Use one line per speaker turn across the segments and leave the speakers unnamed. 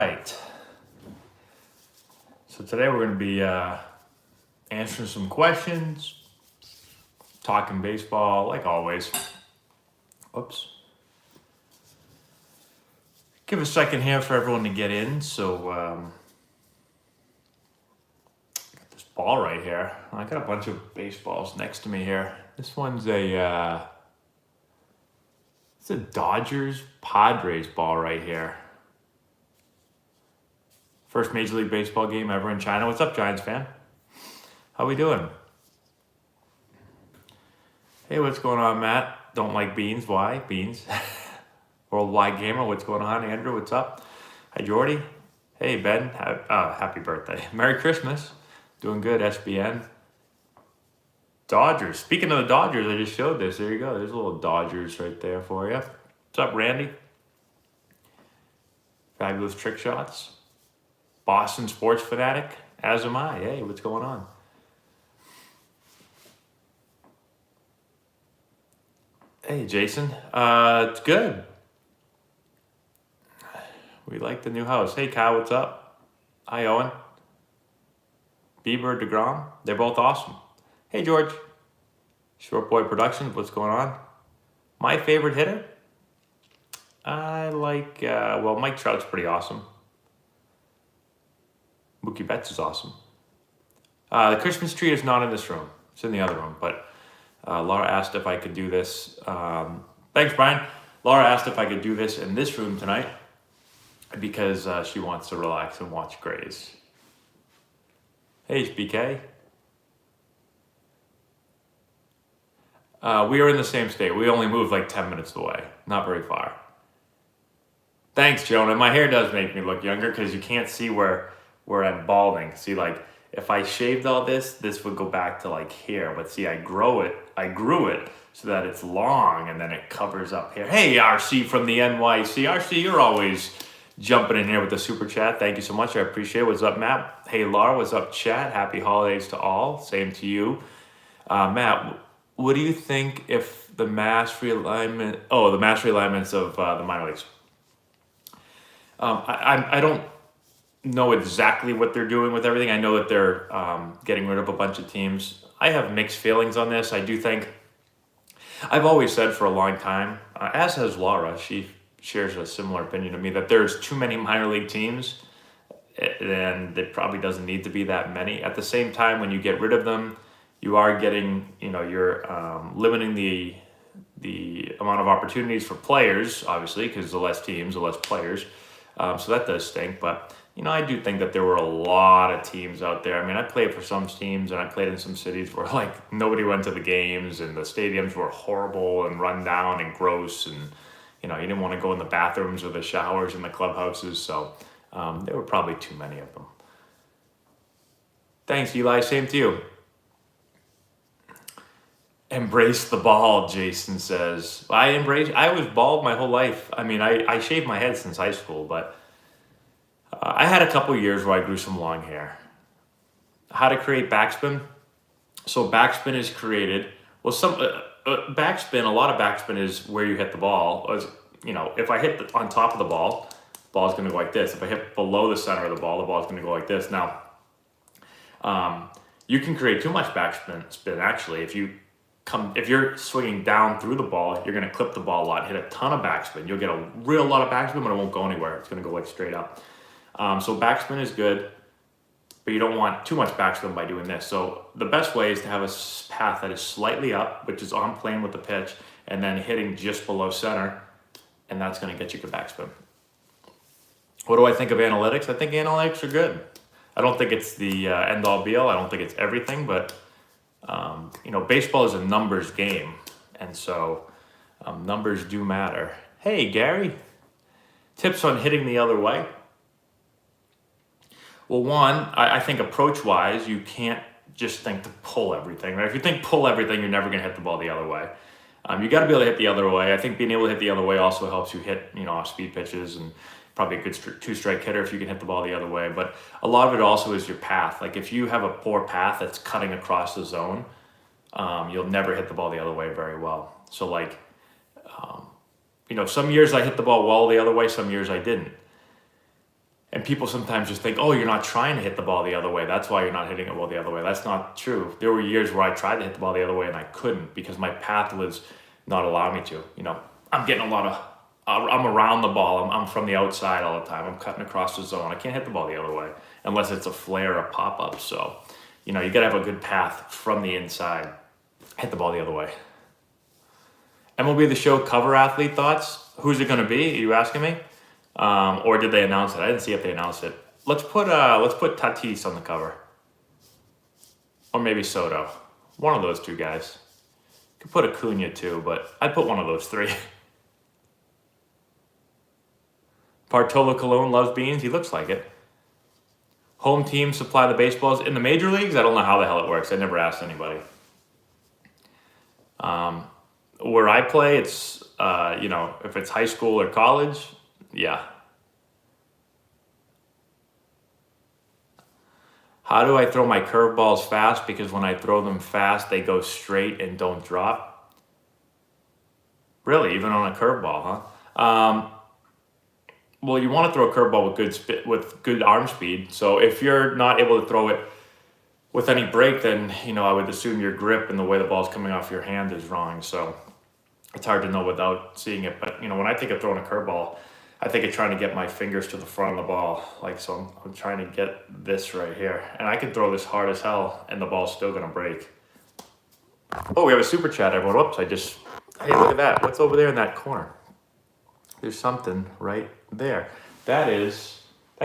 Right. So today we're going to be answering some questions, talking baseball, like always. Oops. Give a second here for everyone to get in. So, got this ball right here. I got a bunch of baseballs next to me here. This one's it's a Dodgers Padres ball right here. First Major League Baseball game ever in China. What's up, Giants fan? How we doing? Hey, what's going on, Matt? Don't like beans. Why? Beans. Worldwide Gamer, what's going on? Andrew, what's up? Hi, Jordy. Hey, Ben. Happy birthday. Merry Christmas. Doing good, SBN. Dodgers. Speaking of the Dodgers, I just showed this. There you go. There's a little Dodgers right there for you. What's up, Randy? Fabulous trick shots. Boston sports fanatic, as am I. Hey, what's going on? Hey, Jason. It's good. We like the new house. Hey, Kyle, what's up? Hi, Owen. Bieber, DeGrom, they're both awesome. Hey, George. Short Boy Productions, what's going on? My favorite hitter? I like, Mike Trout's pretty awesome. Mookie Betts is awesome. The Christmas tree is not in this room. It's in the other room. But Laura asked if I could do this. Thanks, Brian. Laura asked if I could do this in this room tonight because she wants to relax and watch Grays. Hey, BK. We are in the same state. We only moved like 10 minutes away. Not very far. Thanks, Jonah. My hair does make me look younger because you can't see where I'm balding. See, like, if I shaved all this would go back to like here. But see, I grew it so that it's long and then it covers up here. Hey, RC from the NYC. RC, you're always jumping in here with the super chat. Thank you so much. I appreciate it. What's up, Matt? Hey, Laura, what's up, chat? Happy holidays to all. Same to you. Matt, what do you think if the mass realignments of the minor leagues? I don't know exactly what they're doing with everything. I know that they're getting rid of a bunch of teams. I have mixed feelings on this. I do think, I've always said for a long time, as has Laura, she shares a similar opinion to me, that there's too many minor league teams and it probably doesn't need to be that many. At the same time, when you get rid of them, you are getting, you're limiting the amount of opportunities for players, obviously, because the less teams, the less players. So that does stink, but I do think that there were a lot of teams out there. I mean, I played for some teams and I played in some cities where like nobody went to the games and the stadiums were horrible and run down and gross and, you didn't want to go in the bathrooms or the showers in the clubhouses. So there were probably too many of them. Thanks, Eli. Same to you. Embrace the bald, Jason says. I was bald my whole life. I mean, I shaved my head since high school, but I had a couple years where I grew some long hair. How to create backspin? So backspin is created. Well, backspin, a lot of backspin is where you hit the ball. If I hit on top of the ball is going to go like this. If I hit below the center of the ball is going to go like this. Now, you can create too much backspin actually. If you're swinging down through the ball, you're going to clip the ball a lot, hit a ton of backspin. You'll get a real lot of backspin, but it won't go anywhere. It's going to go like straight up. So backspin is good, but you don't want too much backspin by doing this. So the best way is to have a path that is slightly up, which is on plane with the pitch, and then hitting just below center, and that's going to get you good backspin. What do I think of analytics? I think analytics are good. I don't think it's the end-all be-all. I don't think it's everything, but baseball is a numbers game, and so numbers do matter. Hey, Gary, tips on hitting the other way? Well, one, I think approach-wise, you can't just think to pull everything. Right? If you think pull everything, you're never going to hit the ball the other way. You got to be able to hit the other way. I think being able to hit the other way also helps you hit, off-speed pitches and probably a good two-strike hitter if you can hit the ball the other way. But a lot of it also is your path. Like if you have a poor path that's cutting across the zone, you'll never hit the ball the other way very well. So like, some years I hit the ball well the other way, some years I didn't. And people sometimes just think, oh, you're not trying to hit the ball the other way. That's why you're not hitting it well the other way. That's not true. There were years where I tried to hit the ball the other way and I couldn't because my path was not allowing me to. I'm getting a lot of, I'm around the ball. I'm from the outside all the time. I'm cutting across the zone. I can't hit the ball the other way unless it's a flare or a pop-up. So, you got to have a good path from the inside. Hit the ball the other way. MLB The Show cover athlete thoughts. Who's it going to be? Are you asking me? Or did they announce it? I didn't see if they announced it. Let's put Tatis on the cover. Or maybe Soto. One of those two guys. Could put Acuna too, but I'd put one of those three. Bartolo Colon loves beans. He looks like it. Home teams supply the baseballs in the major leagues. I don't know how the hell it works. I never asked anybody. Where I play, it's if it's high school or college, yeah. How do I throw my curveballs fast? Because when I throw them fast, they go straight and don't drop. Really, even on a curveball, huh? Well, you want to throw a curveball with good arm speed. So if you're not able to throw it with any break, then I would assume your grip and the way the ball's coming off your hand is wrong. So it's hard to know without seeing it. But when I think of throwing a curveball, I think of trying to get my fingers to the front of the ball. So I'm trying to get this right here. And I can throw this hard as hell and the ball's still going to break. Oh, we have a super chat, everyone. Whoops, hey, look at that. What's over there in that corner? There's something right there. That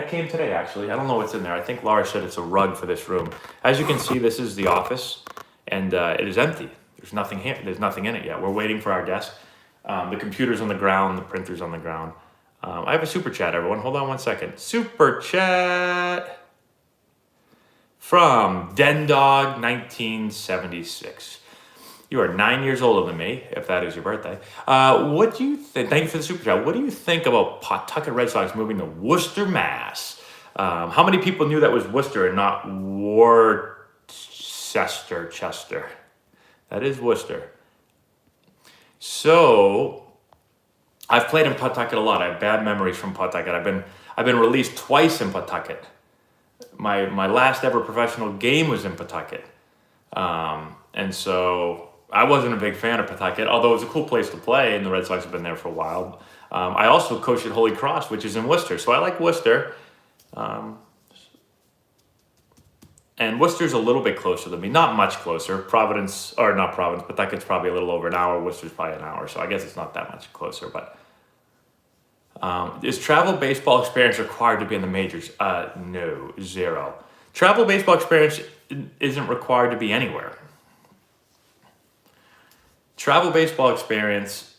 came today, actually. I don't know what's in there. I think Laura said it's a rug for this room. As you can see, this is the office, and it is empty. There's nothing here. There's nothing in it yet. We're waiting for our desk. The computer's on the ground. The printer's on the ground. I have a super chat, everyone. Hold on one second. Super chat from Dendog 1976. You are 9 years older than me, if that is your birthday. What do you think? Thank you for the super chat. What do you think about Pawtucket Red Sox moving to Worcester, Mass? How many people knew that was Worcester and not Chester? That is Worcester. So I've played in Pawtucket a lot. I have bad memories from Pawtucket. I've been released twice in Pawtucket. My last ever professional game was in Pawtucket. And so I wasn't a big fan of Pawtucket, although it was a cool place to play, and the Red Sox have been there for a while. I also coached at Holy Cross, which is in Worcester, so I like Worcester. And Worcester's a little bit closer than me, not much closer. Pawtucket's probably a little over an hour. Worcester's probably an hour, so I guess it's not that much closer. But is travel baseball experience required to be in the majors? No, 0. Travel baseball experience isn't required to be anywhere. Travel baseball experience,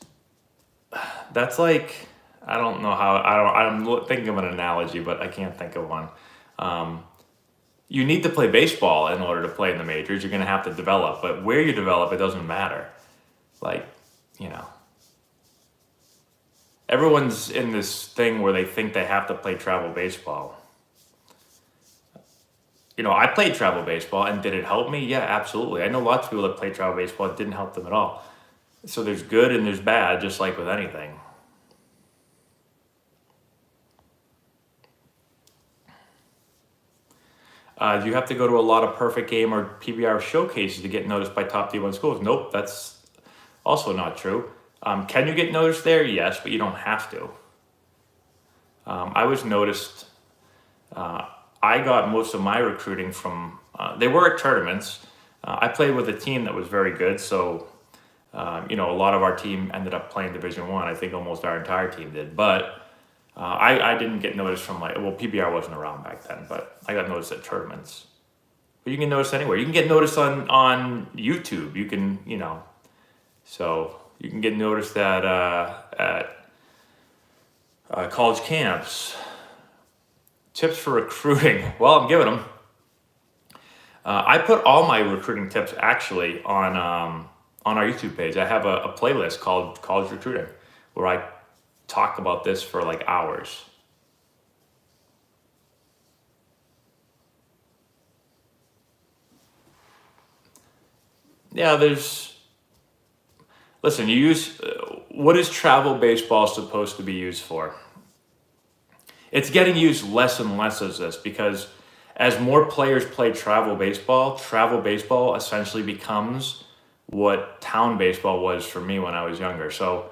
that's like, I don't know how, I'm thinking of an analogy, but I can't think of one. You need to play baseball in order to play in the majors. You're going to have to develop, but where you develop, it doesn't matter. Everyone's in this thing where they think they have to play travel baseball. I played travel baseball, and did it help me? Yeah, absolutely. I know lots of people that play travel baseball. It didn't help them at all. So there's good and there's bad, just like with anything. Do you have to go to a lot of perfect game or PBR showcases to get noticed by top D1 schools? Nope, that's also not true. Can you get noticed there? Yes, but you don't have to. I was noticed. I got most of my recruiting from, they were at tournaments. I played with a team that was very good, so, a lot of our team ended up playing Division I. I think almost our entire team did, but I didn't get noticed from PBR wasn't around back then, but I got noticed at tournaments. But you can notice anywhere. You can get noticed on YouTube. You can, so you can get noticed at college camps. Tips for recruiting. Well, I'm giving them. I put all my recruiting tips actually on our YouTube page. I have a playlist called College Recruiting where I talk about this for like hours. Yeah, listen, what is travel baseball supposed to be used for? it's getting used less and less as this, because as more players play travel baseball essentially becomes what town baseball was for me when I was younger. So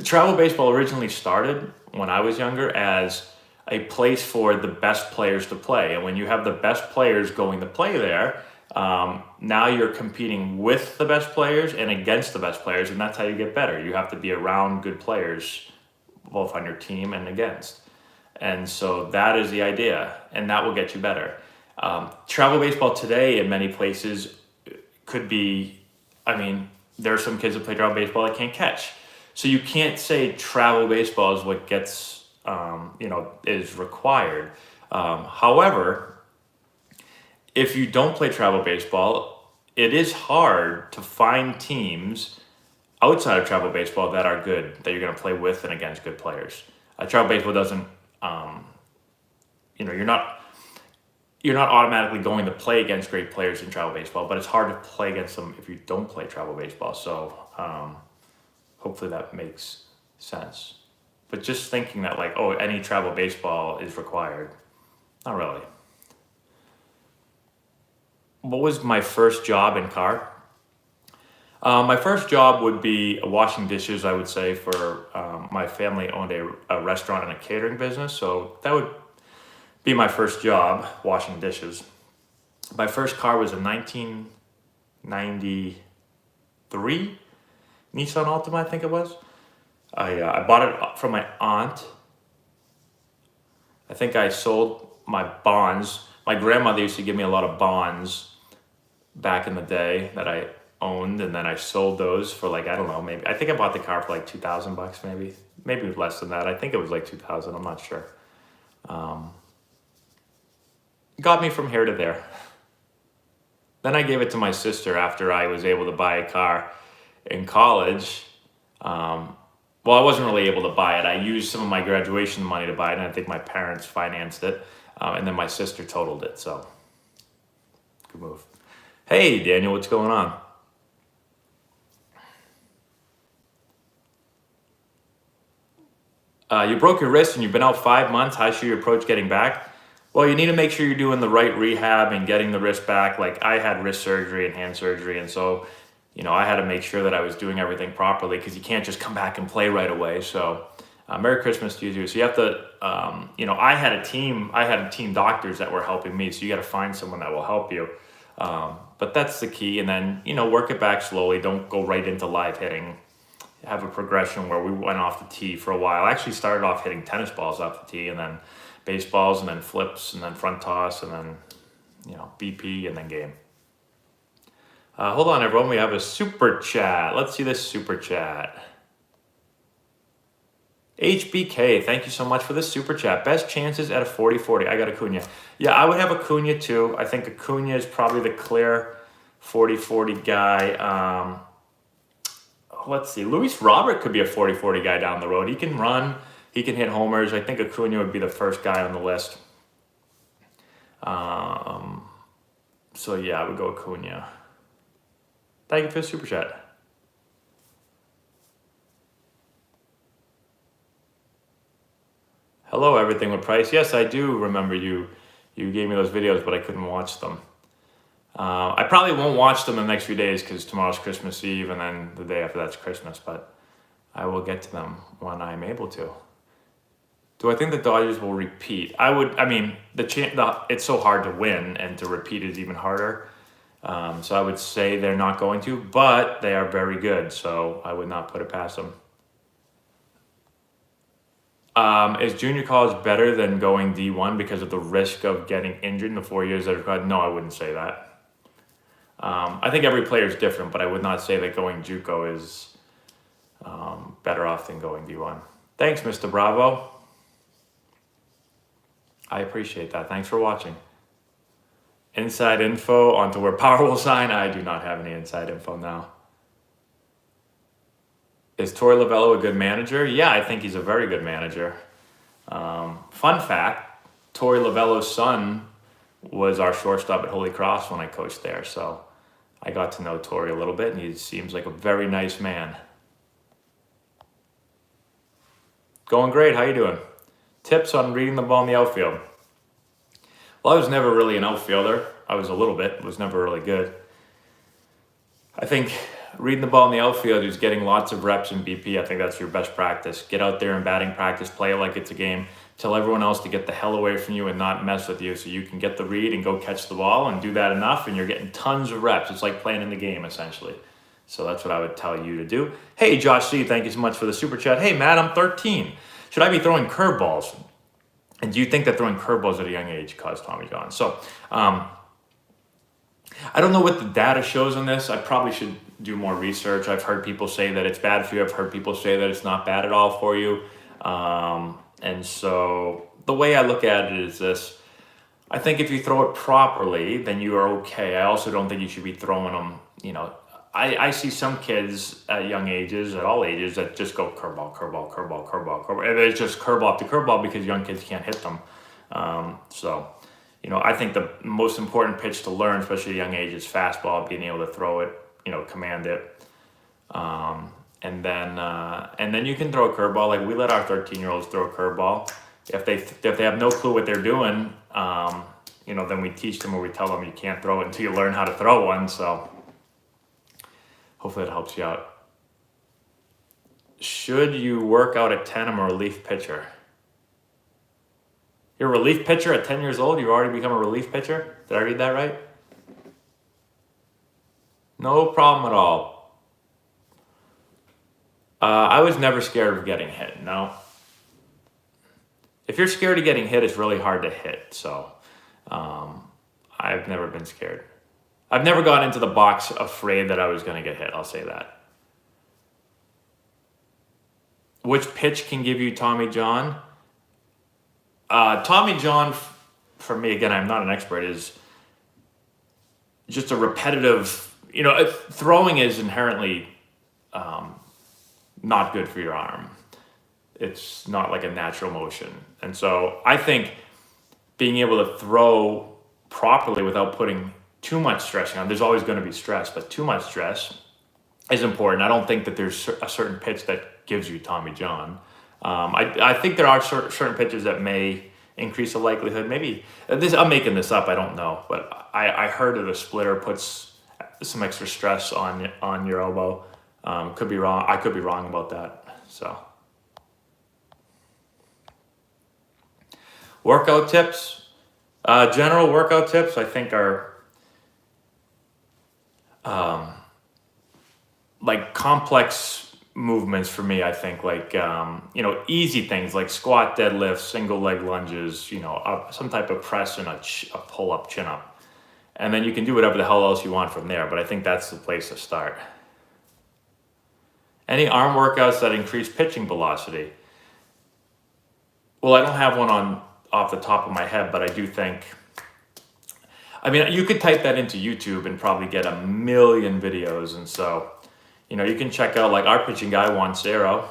travel baseball originally started when I was younger as a place for the best players to play. And when you have the best players going to play there, now you're competing with the best players and against the best players, and that's how you get better. You have to be around good players, both on your team and against. And so that is the idea, and that will get you better. Travel baseball today in many places could be, there are some kids that play travel baseball that can't catch. So you can't say travel baseball is what gets, is required. However, if you don't play travel baseball, it is hard to find teams outside of travel baseball that are good, that you're going to play with and against good players. Travel baseball doesn't, you're not automatically going to play against great players in travel baseball, but it's hard to play against them if you don't play travel baseball. So hopefully that makes sense. But just thinking that any travel baseball is required, not really. What was my first job in car? My first job would be washing dishes, I would say, for my family owned a restaurant and a catering business. So that would be my first job, washing dishes. My first car was a 1993 Nissan Altima, I think it was. I bought it from my aunt. I think I sold my bonds. My grandmother used to give me a lot of bonds back in the day that I owned, and then I sold those for I think I bought the car for $2,000 maybe less than that. I think it was $2,000, I'm not sure. Got me from here to there. Then I gave it to my sister after I was able to buy a car in college. Well, I wasn't really able to buy it. I used some of my graduation money to buy it, and I think my parents financed it, and then my sister totaled it, so good move. Hey, Daniel, what's going on? You broke your wrist and you've been out 5 months. How should you approach getting back? Well, you need to make sure you're doing the right rehab and getting the wrist back. I had wrist surgery and hand surgery, and so I had to make sure that I was doing everything properly, because you can't just come back and play right away. So Merry Christmas to you too. So you have to, I had a team doctors that were helping me, so you got to find someone that will help you. But that's the key. And then, work it back slowly. Don't go right into live hitting. Have a progression where we went off the tee for a while. I actually started off hitting tennis balls off the tee, and then baseballs, and then flips, and then front toss, and then, BP, and then game. Hold on, everyone. We have a super chat. Let's see this super chat. HBK, thank you so much for this super chat. Best chances at a 40-40. I got Acuna. Yeah, I would have Acuna too. I think Acuna is probably the clear 40-40 guy. Let's see. Luis Robert could be a 40-40 guy down the road. He can run. He can hit homers. I think Acuna would be the first guy on the list. So yeah, I would go Acuna. Thank you for the super chat. Hello, Everything with Price. Yes, I do remember you. You gave me those videos, but I couldn't watch them. I probably won't watch them in the next few days because tomorrow's Christmas Eve, and then the day after that's Christmas, but I will get to them when I'm able to. Do I think the Dodgers will repeat? It's so hard to win, and to repeat is even harder. So I would say they're not going to, but they are very good, so I would not put it past them. Is junior college better than going D1 because of the risk of getting injured in the 4 years that are required? No, I wouldn't say that. I think every player is different, but I would not say that going JUCO is better off than going D1. Thanks, Mr. Bravo. I appreciate that. Thanks for watching. Inside info onto where Power will sign. I do not have any inside info now. Is Torey Lovello a good manager? Yeah, I think he's a very good manager. Fun fact, Torey Lovello's son was our shortstop at Holy Cross when I coached there. So I got to know Torey a little bit, and he seems like a very nice man. Going great. How you doing? Tips on reading the ball in the outfield. Well, I was never really an outfielder. I was a little bit, was never really good. I think reading the ball in the outfield is getting lots of reps in BP. I think that's your best practice. Get out there in batting practice, play it like it's a game. Tell everyone else to get the hell away from you and not mess with you so you can get the read and go catch the ball and do that enough and you're getting tons of reps. It's like playing in the game essentially. So that's what I would tell you to do. Hey, Josh C., thank you so much for the super chat. Hey, Matt, I'm 13. Should I be throwing curveballs? And do you think that throwing curveballs at a young age caused Tommy John? So I don't know what the data shows on this. I probably should do more research. I've heard people say that it's bad for you. I've heard people say that it's not bad at all for you. And so the way I look at it is this. I think if you throw it properly, then you are okay. I also don't think you should be throwing them, I see some kids at young ages, at all ages, that just go curveball, curveball, curveball, curveball, curveball. And it's just curveball after curveball because young kids can't hit them. I think the most important pitch to learn, especially at a young age, is fastball, being able to throw it, command it. And then you can throw a curveball. Like we let our 13-year-olds throw a curveball. If they have no clue what they're doing, then we teach them or we tell them you can't throw it until you learn how to throw one. So hopefully that helps you out. Should you work out at 10? I'm a relief pitcher. You're a relief pitcher at 10 years old? You've already become a relief pitcher? Did I read that right? No problem at all. I was never scared of getting hit, no. If you're scared of getting hit, it's really hard to hit. So I've never been scared. I've never gone into the box afraid that I was going to get hit. I'll say that. Which pitch can give you Tommy John? Tommy John, for me, again, I'm not an expert, is just a repetitive, throwing is inherently not good for your arm. It's not like a natural motion. And so I think being able to throw properly without putting too much stress on, there's always going to be stress, but too much stress is important. I don't think that there's a certain pitch that gives you Tommy John. I think there are certain pitches that may increase the likelihood. Maybe I'm making this up. I don't know, but I heard that a splitter puts some extra stress on your elbow. Could be wrong. I could be wrong about that. So, workout tips. General workout tips, I think, are like complex movements for me. I think like easy things like squat, deadlift, single leg lunges, some type of press and a pull up, chin up, and then you can do whatever the hell else you want from there. But I think that's the place to start. Any arm workouts that increase pitching velocity? Well, I don't have one off the top of my head, but I do think. I mean, you could type that into YouTube and probably get a million videos, and so. You can check out like our pitching guy, Juan Cero.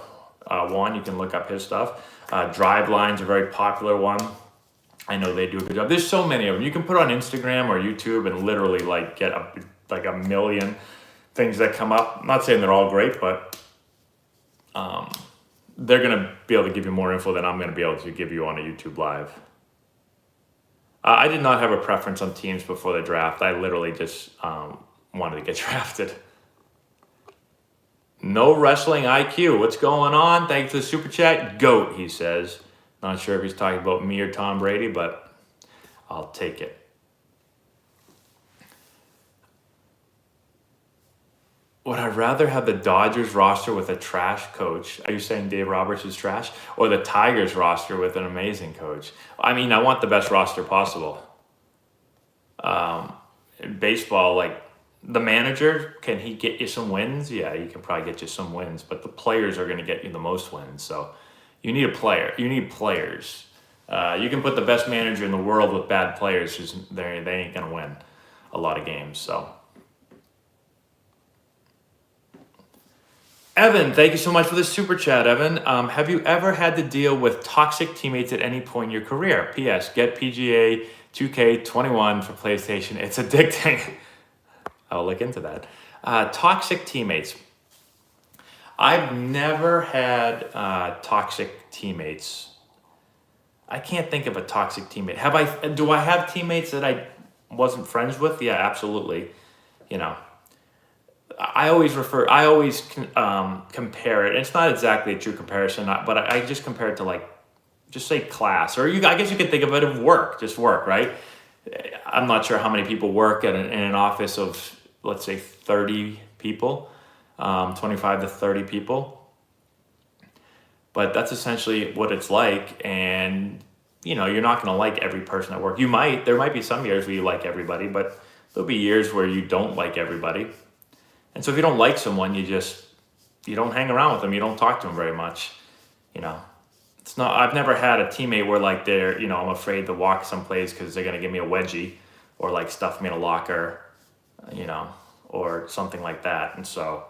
You can look up his stuff. Drive Line's a very popular one. I know they do a good job. There's so many of them. You can put on Instagram or YouTube and literally like get a million things that come up. I'm not saying they're all great, but they're going to be able to give you more info than I'm going to be able to give you on a YouTube Live. I did not have a preference on teams before the draft. I literally just wanted to get drafted. No wrestling IQ. What's going on? Thanks for the super chat. GOAT, he says. Not sure if he's talking about me or Tom Brady, but I'll take it. Would I rather have the Dodgers roster with a trash coach? Are you saying Dave Roberts is trash? Or the Tigers roster with an amazing coach? I mean, I want the best roster possible. In baseball, like, the manager, can he get you some wins? Yeah, he can probably get you some wins, but the players are going to get you the most wins. So you need a player. You need players. You can put the best manager in the world with bad players. They ain't going to win a lot of games. So, Evan, thank you so much for the super chat, Evan. Have you ever had to deal with toxic teammates at any point in your career? P.S. Get PGA 2K21 for PlayStation. It's addicting. I'll look into that. Toxic teammates. I've never had toxic teammates. I can't think of a toxic teammate. Do I have teammates that I wasn't friends with? Yeah, absolutely. You know, I always compare it. It's not exactly a true comparison, but I just compare it to, like, just say class, or I guess you could think of it of work, just work, right? I'm not sure how many people work in an office of, let's say, 30 people, 25 to 30 people. But that's essentially what it's like. And, you're not going to like every person at work. There might be some years where you like everybody, but there'll be years where you don't like everybody. And so if you don't like someone, you don't hang around with them. You don't talk to them very much. I've never had a teammate where, like, I'm afraid to walk someplace because they're going to give me a wedgie or, like, stuff me in a locker, or something like that. And so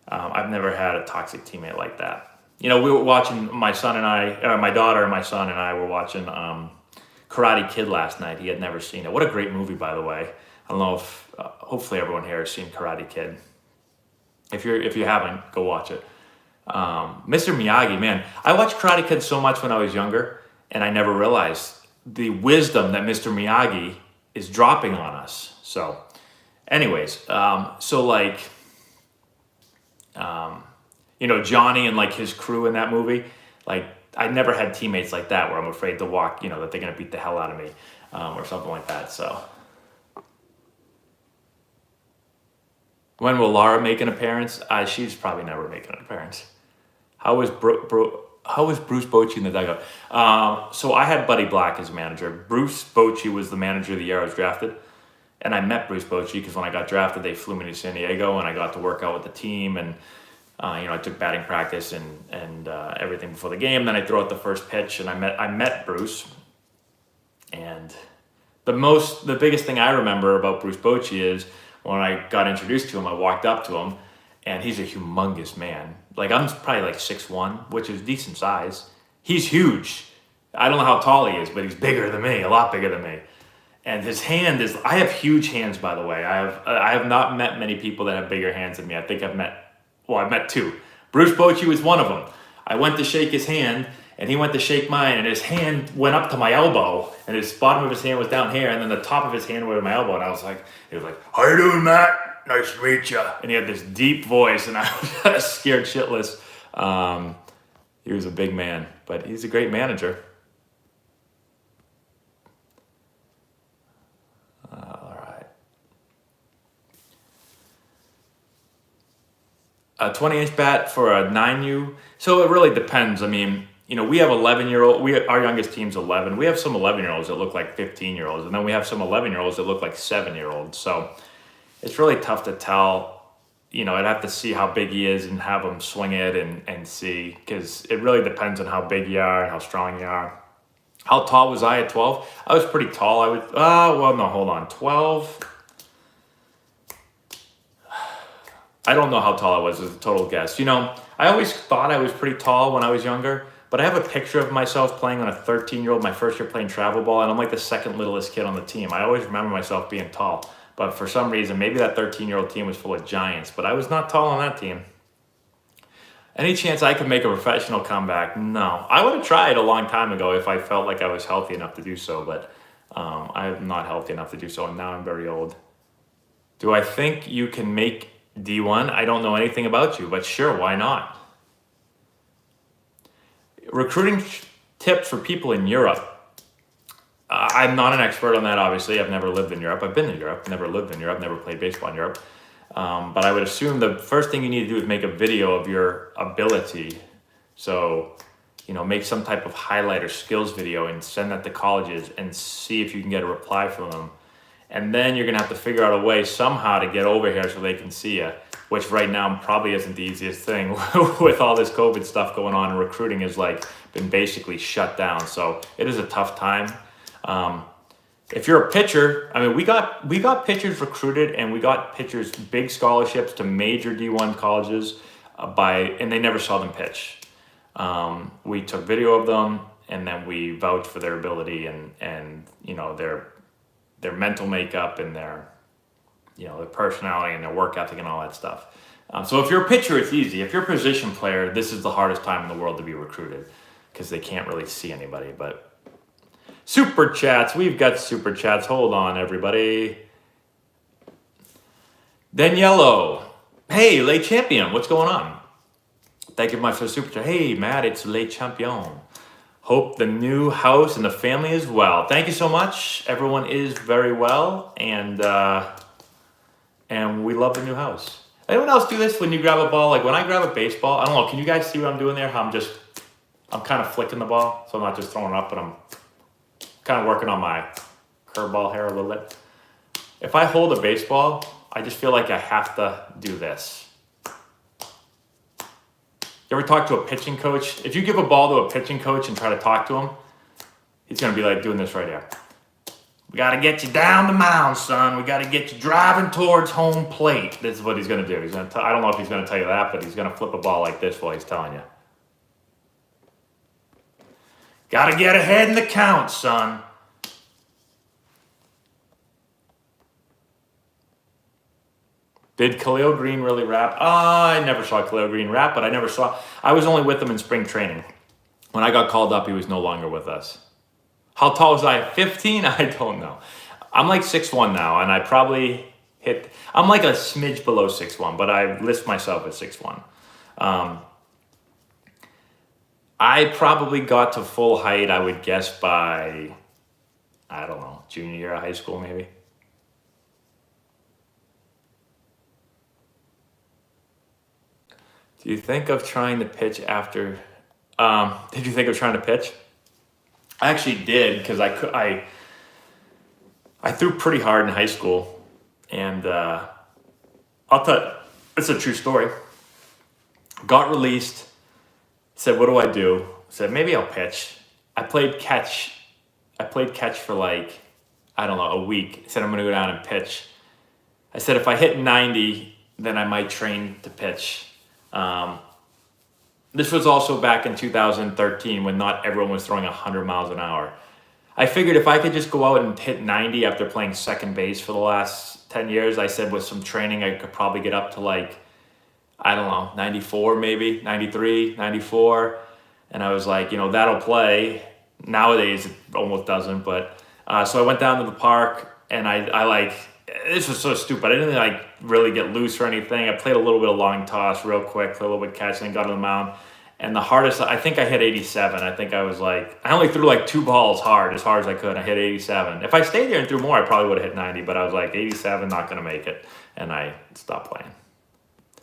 I've never had a toxic teammate like that. We were watching, my daughter and my son and I were watching Karate Kid last night. He had never seen it. What a great movie, by the way. I don't know if, hopefully everyone here has seen Karate Kid. If you haven't, go watch it. Mr. Miyagi, man, I watched Karate Kid so much when I was younger, and I never realized the wisdom that Mr. Miyagi is dropping on us. So, anyways, Johnny and, like, his crew in that movie, like, I never had teammates like that where I'm afraid to walk, that they're going to beat the hell out of me, or something like that. So, when will Laura make an appearance? She's probably never making an appearance. How was Bruce Bochy in the dugout? So I had Buddy Black as manager. Bruce Bochy was the manager of the year I was drafted. And I met Bruce Bochy because when I got drafted, they flew me to San Diego, and I got to work out with the team. And, I took batting practice and everything before the game. Then I threw out the first pitch, and I met Bruce. And the biggest thing I remember about Bruce Bochy is when I got introduced to him, I walked up to him, and he's a humongous man. Like, I'm probably like 6'1", which is decent size. He's huge. I don't know how tall he is, but he's bigger than me, a lot bigger than me. And his hand I have huge hands, by the way. I have not met many people that have bigger hands than me. I think I've met two. Bruce Bochy was one of them. I went to shake his hand, and he went to shake mine, and his hand went up to my elbow, and his bottom of his hand was down here, and then the top of his hand went to my elbow, and he was like, "How you doing, Matt? Nice to meet you." And he had this deep voice, and I was scared shitless. He was a big man, but he's a great manager. All right. A 20-inch bat for a 9U. So it really depends. I mean, we have 11-year-old. Our youngest team's 11. We have some 11-year-olds that look like 15-year-olds, and then we have some 11-year-olds that look like 7-year-olds. So it's really tough to tell. I'd have to see how big he is and have him swing it and see, because it really depends on how big you are and how strong you are. How tall was I at 12? I was pretty tall. 12. I don't know how tall I was as a total guess. I always thought I was pretty tall when I was younger, but I have a picture of myself playing on a 13-year-old, my first year playing travel ball, and I'm like the second littlest kid on the team. I always remember myself being tall. But for some reason, maybe that 13-year-old team was full of giants, but I was not tall on that team. Any chance I could make a professional comeback? No. I would have tried a long time ago if I felt like I was healthy enough to do so, but I'm not healthy enough to do so, and now I'm very old. Do I think you can make D1? I don't know anything about you, but sure, why not? Recruiting tips for people in Europe. I'm not an expert on that, obviously. I've never lived in Europe. I've been to Europe, never lived in Europe, never played baseball in Europe. But I would assume the first thing you need to do is make a video of your ability. So, make some type of highlight or skills video and send that to colleges and see if you can get a reply from them. And then you're going to have to figure out a way somehow to get over here so they can see you, which right now probably isn't the easiest thing with all this COVID stuff going on, and recruiting has been basically shut down. So it is a tough time. If you're a pitcher, we got pitchers recruited, and we got pitchers big scholarships to major D1 colleges and they never saw them pitch. We took video of them, and then we vouched for their ability and their mental makeup and their personality and their work ethic and all that stuff. So if you're a pitcher, it's easy. If you're a position player, this is the hardest time in the world to be recruited because they can't really see anybody. But Super chats. We've got super chats. Hold on, everybody. Daniello. Hey, Le Champion. What's going on? Thank you much for the super chat. Hey, Matt, it's Le Champion. Hope the new house and the family is well. Thank you so much. Everyone is very well, and we love the new house. Anyone else do this when you grab a ball? Like when I grab a baseball, I don't know. Can you guys see what I'm doing there? How I'm kind of flicking the ball, so I'm not just throwing it up, but I'm kind of working on my curveball hair a little bit. If I hold a baseball, I just feel like I have to do this. You ever talk to a pitching coach? If you give a ball to a pitching coach and try to talk to him, he's going to be like doing this right here. We got to get you down the mound, son. We got to get you driving towards home plate. This is what he's going to do. I don't know if he's going to tell you that, but he's going to flip a ball like this while he's telling you. Got to get ahead in the count, son. Did Khalil Green really rap? I never saw Khalil Green rap, but I was only with him in spring training. When I got called up, he was no longer with us. How tall was I? 15? I don't know. I'm like 6'1" now, and I probably I'm like a smidge below 6'1", but I list myself as 6'1". I probably got to full height, I would guess, by, I don't know, junior year of high school maybe. Do you think of trying to pitch after? Did you think of trying to pitch? I actually did, because I threw pretty hard in high school, and I'll tell you, it's a true story. Got released, said, what do I do? Said, maybe I'll pitch. I played catch for like, I don't know, a week. Said, I'm going to go down and pitch. I said, if I hit 90, then I might train to pitch. This was also back in 2013 when not everyone was throwing 100 miles an hour. I figured if I could just go out and hit 90 after playing second base for the last 10 years, I said with some training, I could probably get up to like, I don't know, 94 maybe, 93, 94. And I was like, that'll play. Nowadays, it almost doesn't. But so I went down to the park, and I this was so stupid. I didn't like really get loose or anything. I played a little bit of long toss real quick, played a little bit catch, and then got on the mound. And the hardest, I think I hit 87. I think I was like, I only threw like 2 balls as hard as I could. I hit 87. If I stayed there and threw more, I probably would have hit 90. But I was like, 87, not going to make it. And I stopped playing.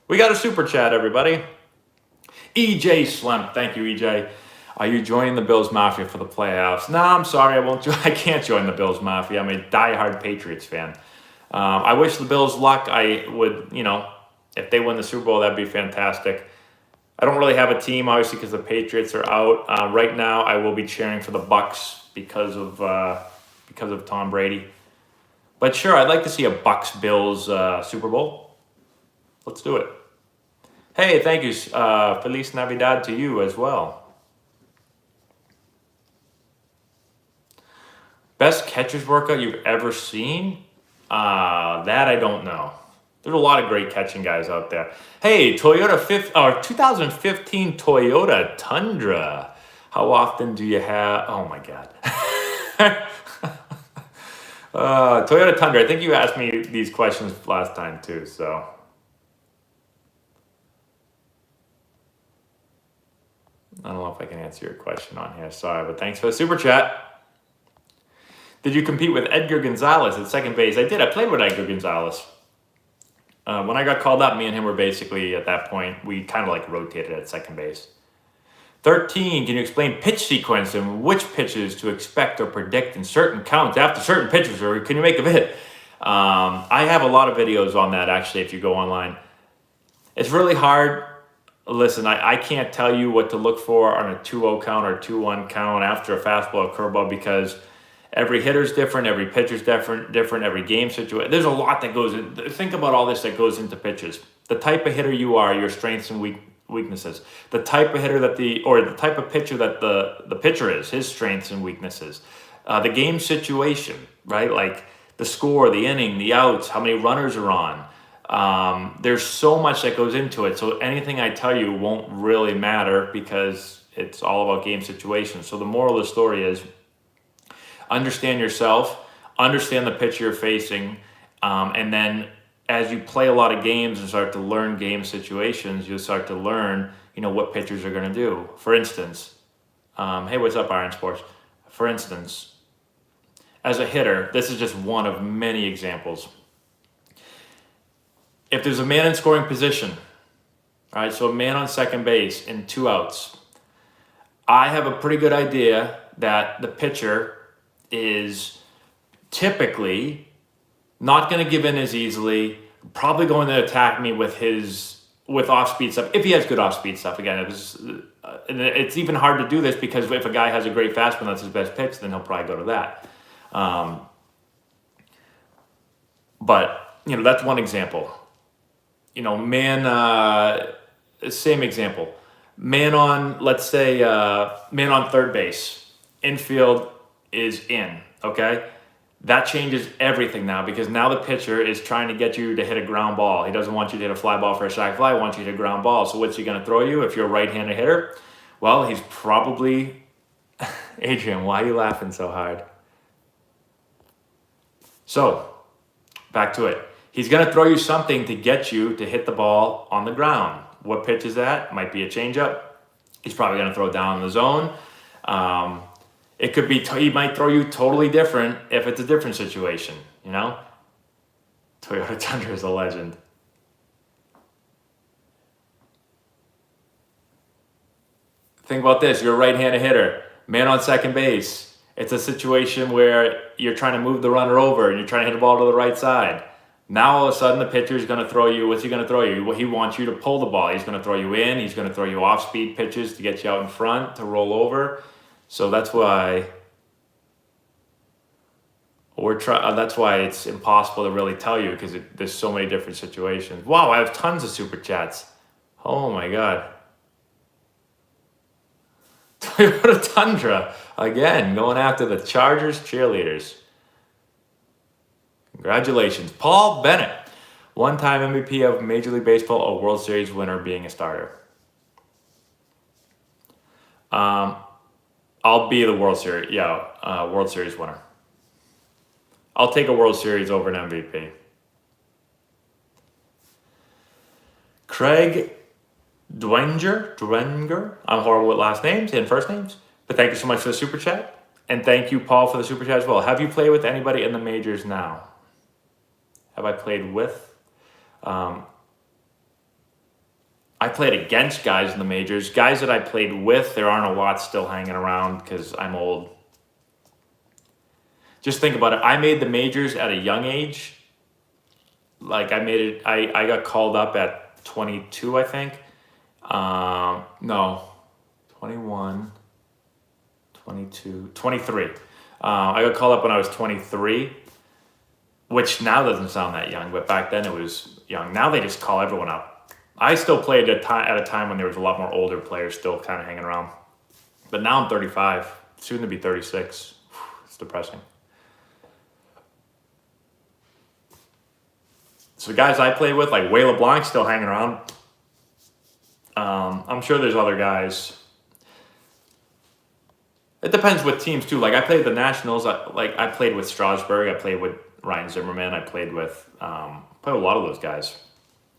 We got a super chat, everybody. EJ Slump. Thank you, EJ. Are you joining the Bills Mafia for the playoffs? No, I'm sorry. I can't join the Bills Mafia. I'm a diehard Patriots fan. I wish the Bills luck. I would, if they win the Super Bowl, that'd be fantastic. I don't really have a team, obviously, because the Patriots are out. Right now, I will be cheering for the Bucks because of Tom Brady. But sure, I'd like to see a Bucks-Bills Super Bowl. Let's do it. Hey, thank you. Feliz Navidad to you as well. Best catcher's workout you've ever seen? That I don't know. There's a lot of great catching guys out there. Hey, 2015 Toyota Tundra. How often do you have? Oh my God. Toyota Tundra. I think you asked me these questions last time too. So. I don't know if I can answer your question on here. Sorry, but thanks for the super chat. Did you compete with Edgar Gonzalez at second base? I did. I played with Edgar Gonzalez. When I got called up, me and him were basically, at that point, we kind of like rotated at second base. 13, can you explain pitch sequence and which pitches to expect or predict in certain counts after certain pitches, or can you make a vid? I have a lot of videos on that, actually, if you go online. It's really hard. Listen, I can't tell you what to look for on a 2-0 count or 2-1 count after a fastball or curveball, because every hitter's different, every pitcher's different, every game situation. There's a lot that goes in. Think about all this that goes into pitches. The type of hitter you are, your strengths and weaknesses. The type of hitter the type of pitcher that the pitcher is, his strengths and weaknesses. The game situation, right? Like the score, the inning, the outs, how many runners are on. There's so much that goes into it. So anything I tell you won't really matter because it's all about game situation. So the moral of the story is, understand yourself, understand the pitch you're facing, and then as you play a lot of games and start to learn game situations, you'll start to learn, what pitchers are going to do. For instance, hey, what's up, Iron Sports? For instance, as a hitter, this is just one of many examples. If there's a man in scoring position, all right, so a man on second base and 2 outs, I have a pretty good idea that the pitcher is typically not going to give in as easily, probably going to attack me with off-speed stuff, if he has good off-speed stuff. Again, it's even hard to do this because if a guy has a great fastball, that's his best pitch, then he'll probably go to that. But, that's one example. Same example. Man on, let's say, man on third base. Infield is in, okay? That changes everything now because now the pitcher is trying to get you to hit a ground ball. He doesn't want you to hit a fly ball for a sac fly. He wants you to hit a ground ball. So what's he going to throw you if you're a right-handed hitter? Well, he's probably... Adrian, why are you laughing so hard? So, back to it. He's going to throw you something to get you to hit the ball on the ground. What pitch is that? Might be a changeup. He's probably going to throw it down in the zone. It could be, he might throw you totally different if it's a different situation, Toyota Tundra is a legend. Think about this. You're a right-handed hitter. Man on second base. It's a situation where you're trying to move the runner over and you're trying to hit the ball to the right side. Now, all of a sudden, the pitcher is going to throw you. What's he going to throw you? He wants you to pull the ball. He's going to throw you in. He's going to throw you off-speed pitches to get you out in front, to roll over. So that's why that's why it's impossible to really tell you because there's so many different situations. Wow, I have tons of super chats. Oh, my God. Toyota Tundra, again, going after the Chargers cheerleaders. Congratulations. Paul Bennett, one-time MVP of Major League Baseball, a World Series winner being a starter. I'll be the World Series, World Series winner. I'll take a World Series over an MVP. Craig Dwenger. I'm horrible with last names and first names, but thank you so much for the super chat. And thank you, Paul, for the super chat as well. Have you played with anybody in the majors now? Have I played with? I played against guys in the majors. Guys that I played with, there aren't a lot still hanging around because I'm old. Just think about it. I made the majors at a young age. Like I got called up at 22, I think. No, 21, 22, 23. I got called up when I was 23, which now doesn't sound that young, but back then it was young. Now they just call everyone up. I still played at a time when there was a lot more older players still kind of hanging around. But now I'm 35, soon to be 36. It's depressing. So the guys I play with, like Whey LeBlanc, still hanging around. I'm sure there's other guys. It depends with teams too. Like I played the Nationals. I played with Strasburg. I played with Ryan Zimmerman. I played with a lot of those guys.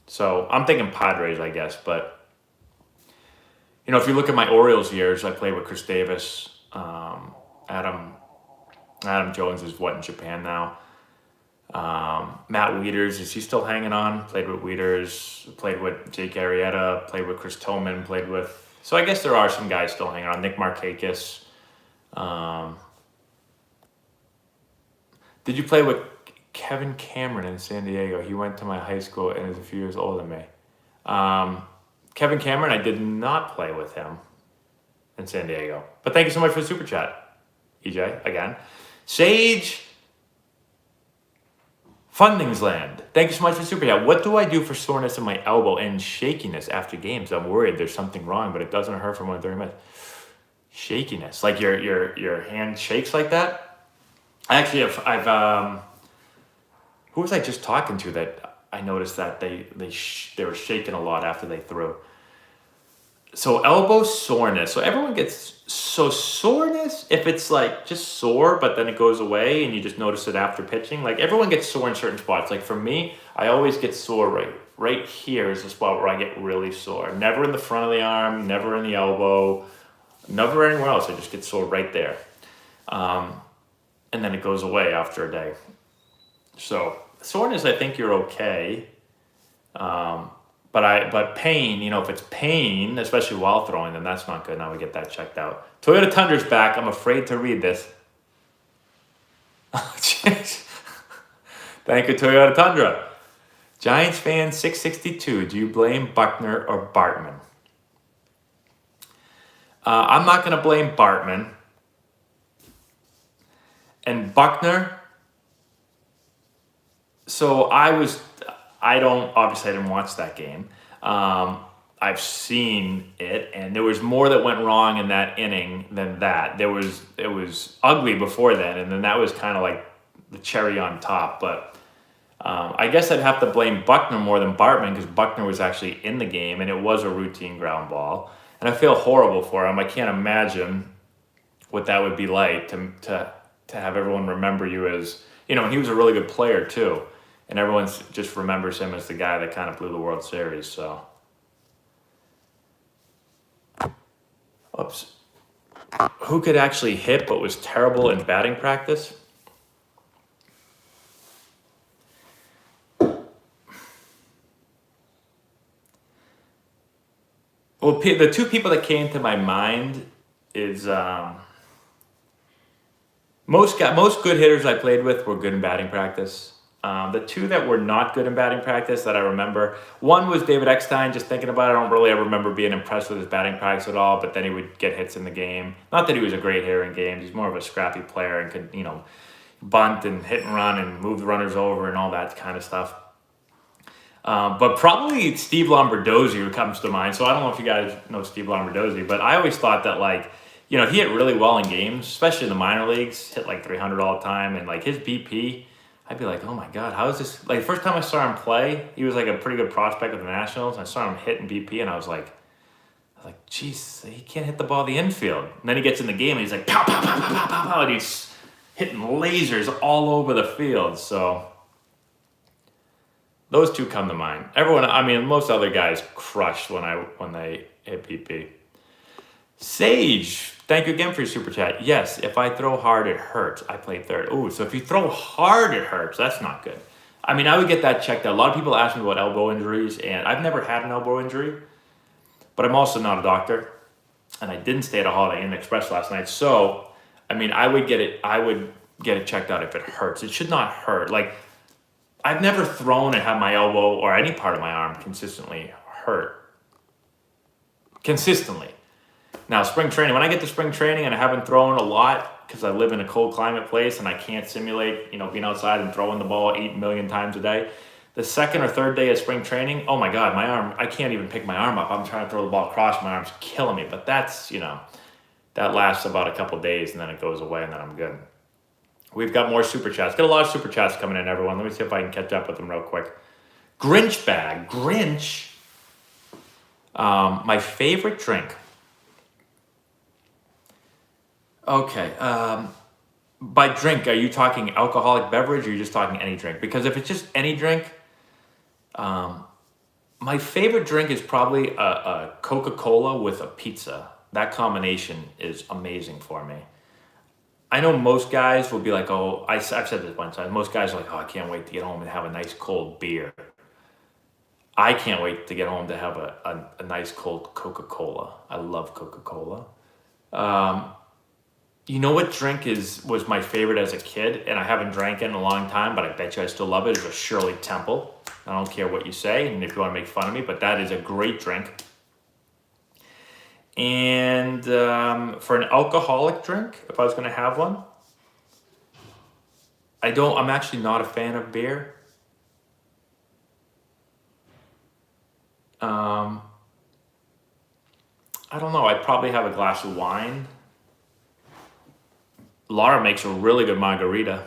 So I'm thinking Padres, I guess. But if you look at my Orioles years, I played with Chris Davis. Adam Jones is in Japan now. Matt Wieters, is he still hanging on? Played with Wieters, played with Jake Arrieta, played with Chris Tillman, so I guess there are some guys still hanging on. Nick Markakis. Did you play with Kevin Cameron in San Diego? He went to my high school and is a few years older than me. Kevin Cameron, I did not play with him in San Diego. But thank you so much for the super chat, EJ, again. Sage Fundingsland, thank you so much for super chat. What do I do for soreness in my elbow and shakiness after games? I'm worried there's something wrong, but it doesn't hurt for more than 30 minutes. Shakiness, like your hand shakes like that? Actually, I've who was I just talking to that I noticed that they were shaking a lot after they threw? So elbow soreness. So everyone gets soreness if it's like just sore, but then it goes away and you just notice it after pitching. Like everyone gets sore in certain spots. Like for me, I always get sore right here is the spot where I get really sore. Never in the front of the arm, never in the elbow, never anywhere else. I just get sore right there. And then it goes away after a day. So soreness, I think you're okay. But pain, if it's pain, especially while throwing, then that's not good. Now we get that checked out. Toyota Tundra's back. I'm afraid to read this. Oh, jeez. Thank you, Toyota Tundra. Giants fan 662. Do you blame Buckner or Bartman? I'm not going to blame Bartman. And Buckner. So I didn't watch that game. I've seen it, and there was more that went wrong in that inning than that. It was ugly before then, and then that was kind of like the cherry on top. But I guess I'd have to blame Buckner more than Bartman because Buckner was actually in the game, and it was a routine ground ball. And I feel horrible for him. I can't imagine what that would be like to have everyone remember you as, and he was a really good player too. And everyone just remembers him as the guy that kind of blew the World Series. So, oops. Who could actually hit but was terrible in batting practice? Well, the two people that came to my mind is most good hitters I played with were good in batting practice. The two that were not good in batting practice that I remember, one was David Eckstein. Just thinking about it, I don't really ever remember being impressed with his batting practice at all, but then he would get hits in the game. Not that he was a great hitter in games. He's more of a scrappy player and could, bunt and hit and run and move the runners over and all that kind of stuff. But probably Steve Lombardozzi who comes to mind. So I don't know if you guys know Steve Lombardozzi, but I always thought that he hit really well in games, especially in the minor leagues, hit like 300 all the time. And his BP, I'd be like, oh my God, how is this? The first time I saw him play, he was a pretty good prospect with the Nationals. I saw him hit in BP and I was like, geez, he can't hit the ball in the infield. And then he gets in the game and he's like, pow, pow, pow, pow, pow, pow, pow, and he's hitting lasers all over the field. So those two come to mind. Most other guys crushed when they hit BP. Sage, thank you again for your super chat. Yes, if I throw hard, it hurts. I play third. Ooh, so if you throw hard, it hurts. That's not good. I would get that checked out. A lot of people ask me about elbow injuries, and I've never had an elbow injury, but I'm also not a doctor, and I didn't stay at a Holiday Inn Express last night. So, I would get it checked out if it hurts. It should not hurt. I've never thrown and had my elbow or any part of my arm consistently hurt. Consistently. Now, spring training, when I get to spring training and I haven't thrown a lot because I live in a cold climate place and I can't simulate, being outside and throwing the ball 8 million times a day, the second or third day of spring training, oh my God, my arm, I can't even pick my arm up. I'm trying to throw the ball across, my arm's killing me. But that's, that lasts about a couple days and then it goes away and then I'm good. We've got more super chats. Got a lot of super chats coming in, everyone. Let me see if I can catch up with them real quick. Grinch bag. Grinch. My favorite drink. Okay. By drink, are you talking alcoholic beverage or are you just talking any drink? Because if it's just any drink, my favorite drink is probably a Coca-Cola with a pizza. That combination is amazing for me. I know most guys will be like, oh, I've said this a bunch of times. Most guys are like, oh, I can't wait to get home and have a nice cold beer. I can't wait to get home to have a nice cold Coca-Cola. I love Coca-Cola. You know what drink was my favorite as a kid, and I haven't drank it in a long time, but I bet you I still love it, is a Shirley Temple. I don't care what you say, and if you want to make fun of me, but that is a great drink. And for an alcoholic drink, if I was going to have one, I'm actually not a fan of beer. I don't know. I'd probably have a glass of wine. Laura makes a really good margarita.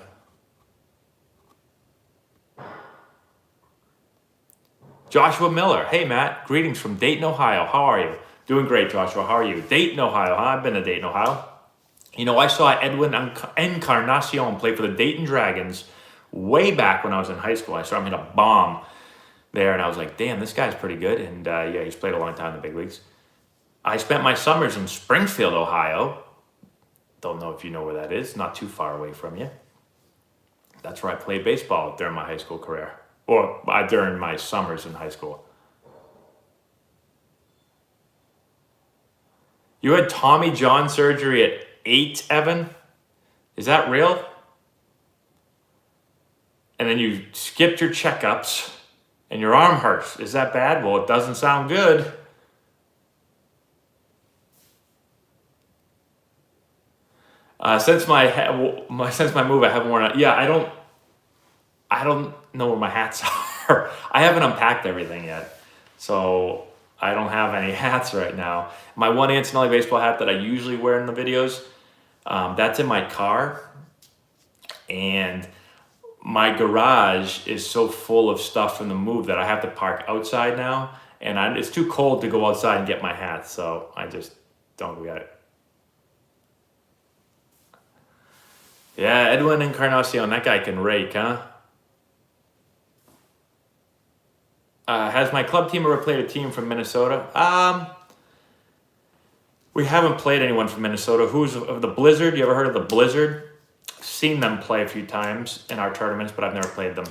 Joshua Miller. Hey, Matt. Greetings from Dayton, Ohio. How are you? Doing great, Joshua. How are you? Dayton, Ohio, huh? I've been to Dayton, Ohio. You know, I saw Edwin Encarnacion play for the Dayton Dragons way back when I was in high school. I saw him hit a bomb there, and I was like, damn, this guy's pretty good. And yeah, he's played a long time in the big leagues. I spent my summers in Springfield, Ohio. Don't know if you know where that is. Not too far away from you. That's where I played baseball during my high school career. Or during my summers in high school. You had Tommy John surgery at 8, Evan? Is that real? And then you skipped your checkups and your arm hurts. Is that bad? Well, it doesn't sound good. Since my move, I haven't worn it. Yeah, I don't know where my hats are. I haven't unpacked everything yet, so I don't have any hats right now. My one Antonelli baseball hat that I usually wear in the videos, that's in my car, and my garage is so full of stuff from the move that I have to park outside now, and it's too cold to go outside and get my hat, so I just don't get it. Yeah, Edwin Encarnacion, that guy can rake, huh? Has my club team ever played a team from Minnesota? We haven't played anyone from Minnesota. Who's of the Blizzard? You ever heard of the Blizzard? Seen them play a few times in our tournaments, but I've never played them.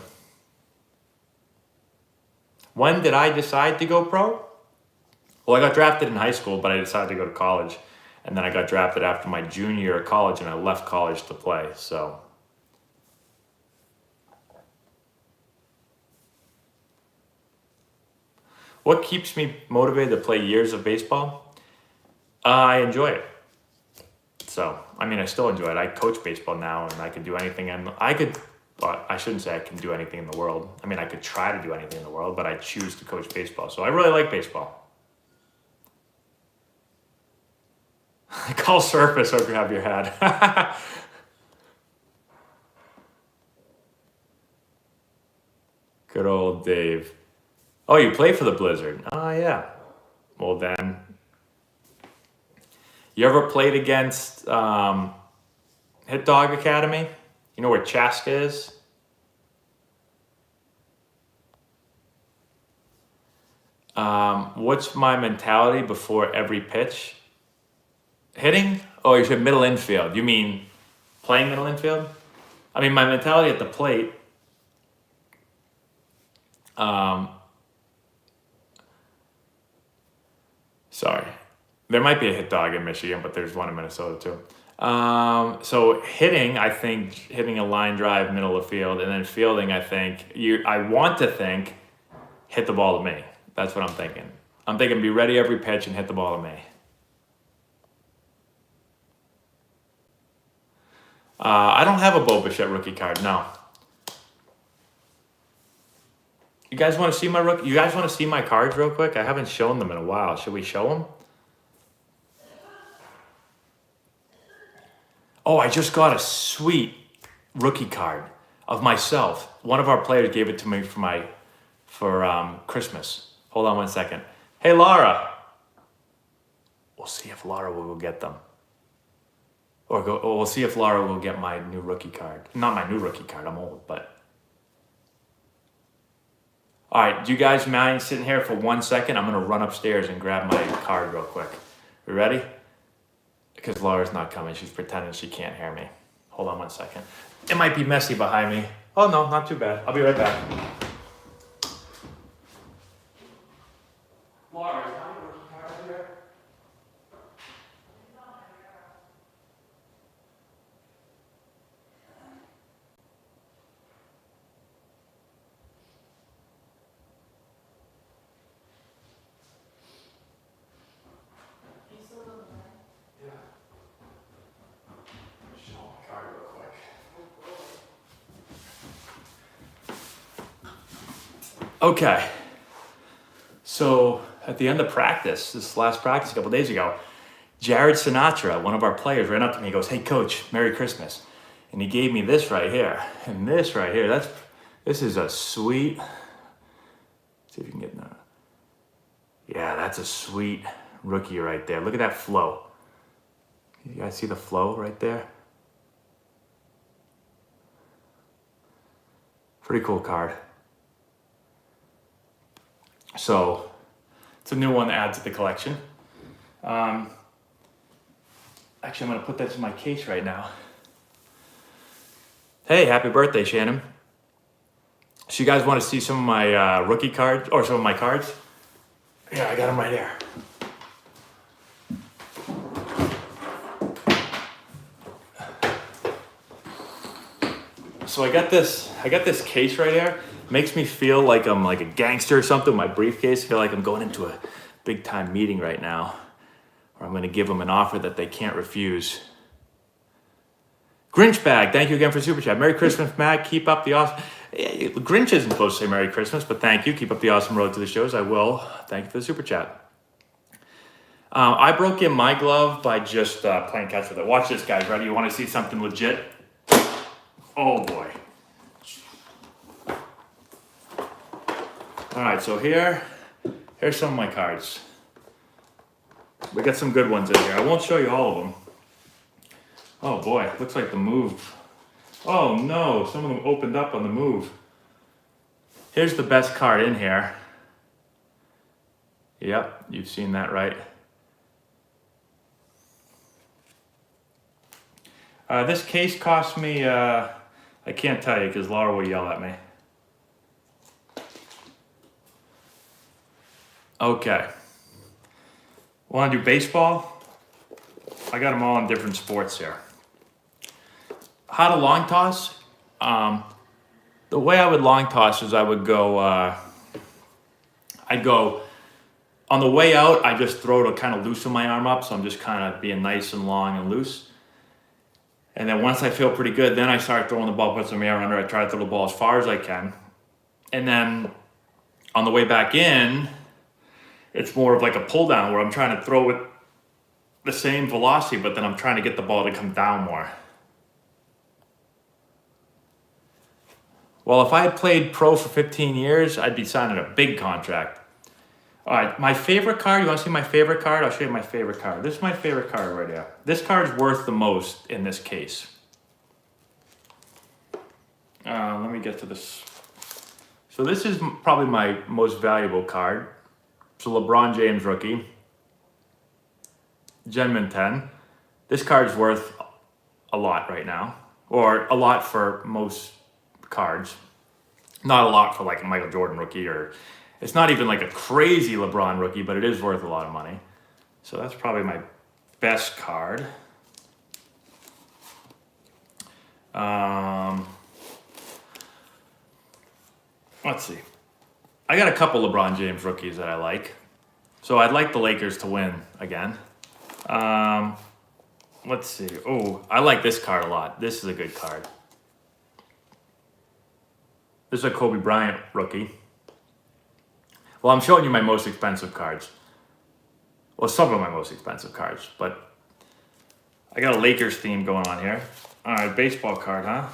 When did I decide to go pro? Well, I got drafted in high school, but I decided to go to college. And then I got drafted after my junior year of college, and I left college to play, so. What keeps me motivated to play years of baseball? I enjoy it. So, I mean, I still enjoy it. I coach baseball now, and I can do anything. Well, I shouldn't say I can do anything in the world. I mean, I could try to do anything in the world, but I choose to coach baseball. So I really like baseball. Call Surface or grab your hat. Good old Dave. Oh, you play for the Blizzard. Oh, yeah. Well, then. You ever played against Hit Dog Academy? You know where Chaska is? What's my mentality before every pitch? Hitting? Oh, you said middle infield. You mean playing middle infield? I mean, my mentality at the plate. Sorry. There might be a hit dog in Michigan, but there's one in Minnesota too. So hitting, I think, hitting a line drive, middle of field, and then fielding, I want to think, hit the ball to me. That's what I'm thinking. I'm thinking be ready every pitch and hit the ball to me. I don't have a Bo Bichette rookie card, no. You guys want to see my rookie? You guys want to see my cards real quick? I haven't shown them in a while. Should we show them? Oh, I just got a sweet rookie card of myself. One of our players gave it to me for Christmas. Hold on one second. Hey, Laura. We'll see if Laura will go get them. Or we'll see if Laura will get my new rookie card. Not my new rookie card, I'm old, but. All right, do you guys mind sitting here for 1 second? I'm gonna run upstairs and grab my card real quick. You ready? Because Laura's not coming, she's pretending she can't hear me. Hold on 1 second. It might be messy behind me. Oh no, not too bad. I'll be right back. Laura, is my rookie card here? Okay, so at the end of practice, this last practice a couple days ago, Jared Sinatra, one of our players, ran up to me and goes, "Hey coach, Merry Christmas." And he gave me this right here, and this right here. This is a sweet, let's see if you can get that. Yeah, that's a sweet rookie right there. Look at that flow. You guys see the flow right there? Pretty cool card. So it's a new one to add to the collection. Actually, I'm gonna put that in my case right now. Hey, happy birthday, Shannon. So you guys want to see some of my rookie cards, or some of my cards? Yeah, I got them right here. So I got this case right here. Makes me feel like I'm like a gangster or something. My briefcase, I feel like I'm going into a big time meeting right now, or I'm gonna give them an offer that they can't refuse. Grinch bag, thank you again for super chat. Merry Christmas, Matt. Keep up the awesome. Grinch isn't supposed to say Merry Christmas, but thank you. Keep up the awesome road to the shows. I will. Thank you for the super chat. I broke in my glove by just playing catch with it. Watch this, guys. Ready? You want to see something legit? Oh boy. All right, so here's some of my cards. We got some good ones in here. I won't show you all of them. Oh boy, looks like the move. Oh no, some of them opened up on the move. Here's the best card in here. Yep, you've seen that, right? This case cost me, I can't tell you because Laura will yell at me. Okay. Want to do baseball? I got them all in different sports here. How to long toss? The way I would long toss is I would go, I'd go, on the way out, I just throw to kind of loosen my arm up, so I'm just kind of being nice and long and loose. And then once I feel pretty good, then I start throwing the ball, put some air under, I try to throw the ball as far as I can. And then on the way back in, it's more of like a pull down where I'm trying to throw with the same velocity, but then I'm trying to get the ball to come down more. Well, if I had played pro for 15 years, I'd be signing a big contract. All right, my favorite card, you want to see my favorite card? I'll show you my favorite card. This is my favorite card right here. This card is worth the most in this case. Let me get to this. So this is probably my most valuable card. It's a LeBron James rookie. Genman 10. This card's worth a lot right now, or a lot for most cards. Not a lot for like a Michael Jordan rookie, or it's not even like a crazy LeBron rookie, but it is worth a lot of money. So that's probably my best card. Let's see. I got a couple LeBron James rookies that I like. So I'd like the Lakers to win again. Let's see. Oh, I like this card a lot. This is a good card. This is a Kobe Bryant rookie. Well, I'm showing you my most expensive cards. Well, some of my most expensive cards, but I got a Lakers theme going on here. All right, baseball card, huh?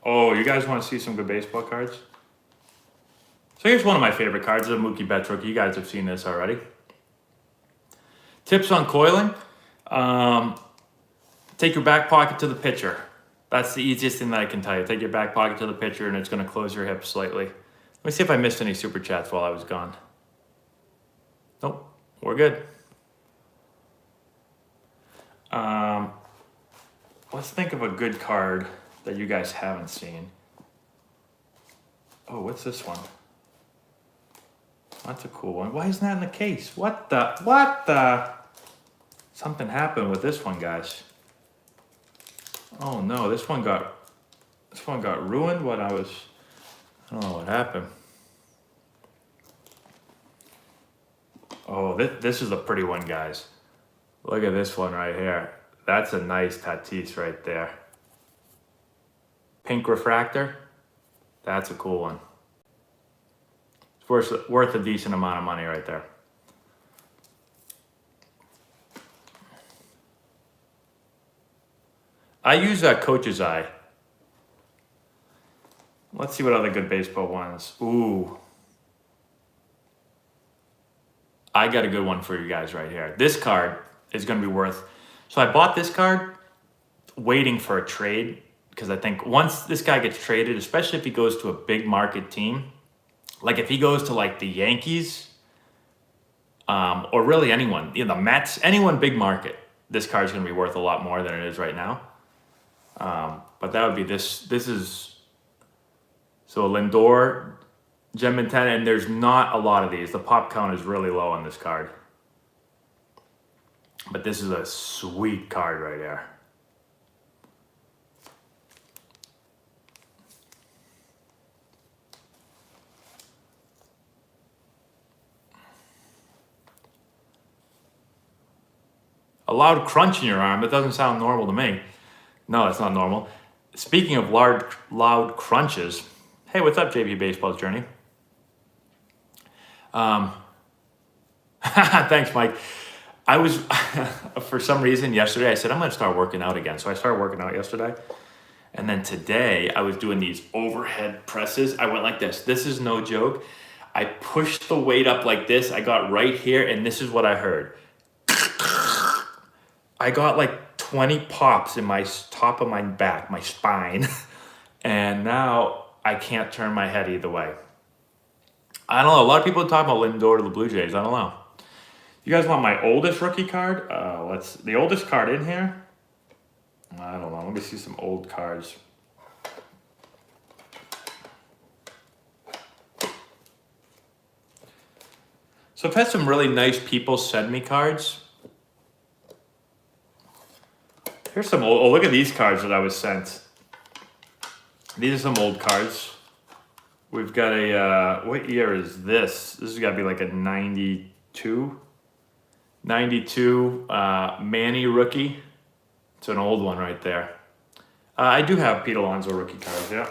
Oh, you guys want to see some good baseball cards? So here's one of my favorite cards, the Mookie Betts rookie. You guys have seen this already. Tips on coiling. Take your back pocket to the pitcher. That's the easiest thing that I can tell you. Take your back pocket to the pitcher and it's going to close your hips slightly. Let me see if I missed any super chats while I was gone. Nope, we're good. Let's think of a good card that you guys haven't seen. Oh, what's this one? That's a cool one. Why isn't that in the case? What the? Something happened with this one, guys. Oh no, this one got ruined when I don't know what happened. Oh, this is a pretty one, guys. Look at this one right here. That's a nice Tatis right there. Pink refractor. That's a cool one. It's worth a decent amount of money right there. I use a Coach's Eye. Let's see what other good baseball ones. Ooh. I got a good one for you guys right here. This card is going to be worth. So I bought this card waiting for a trade because I think once this guy gets traded, especially if he goes to a big market team, like if he goes to like the Yankees, or really anyone, the Mets, anyone big market, this card's going to be worth a lot more than it is right now. But that would be this. This is so Lindor, Gem Antenna, and there's not a lot of these. The pop count is really low on this card. But this is a sweet card right here. A loud crunch in your arm, that doesn't sound normal to me. No, it's not normal. Speaking of loud crunches, hey, what's up, JV Baseball's Journey? Thanks, Mike. I was, for some reason yesterday, I said, I'm going to start working out again. So I started working out yesterday. And then today, I was doing these overhead presses. I went like this. This is no joke. I pushed the weight up like this. I got right here, and this is what I heard. I got like 20 pops in my top of my back, my spine. And now I can't turn my head either way. I don't know. A lot of people talk about Lindor to the Blue Jays. I don't know. You guys want my oldest rookie card? The oldest card in here. I don't know. Let me see some old cards. So I've had some really nice people send me cards. Here's some old, oh, look at these cards that I was sent. These are some old cards. We've got a, what year is this? This has got to be like a 92. 92 Manny rookie. It's an old one right there. I do have Pete Alonso rookie cards, yeah.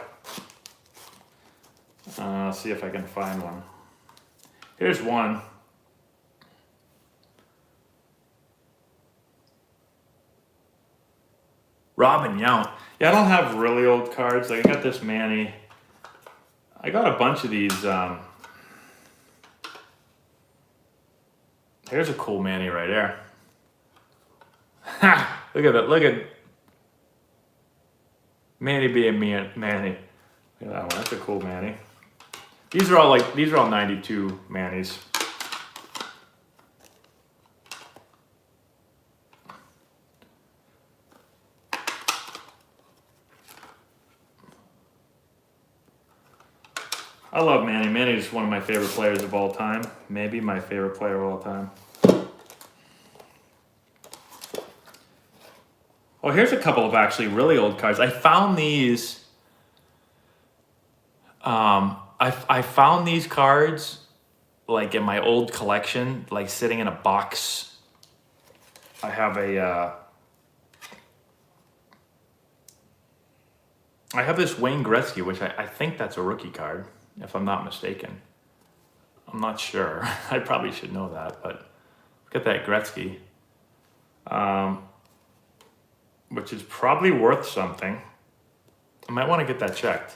See if I can find one. Here's one. Robin Yount. Yeah, I don't have really old cards. Like I got this Manny. I got a bunch of these. Here's a cool Manny right there. Ha! Look at that. Look at Manny being Manny. Look at that one. That's a cool Manny. These are all 92 Mannies. I love Manny. Manny is one of my favorite players of all time. Maybe my favorite player of all time. Oh, here's a couple of actually really old cards. I found these. I found these cards like in my old collection, like sitting in a box. I have I have this Wayne Gretzky, which I think that's a rookie card, if I'm not mistaken. I'm not sure. I probably should know that, but look at that Gretzky. Which is probably worth something. I might want to get that checked.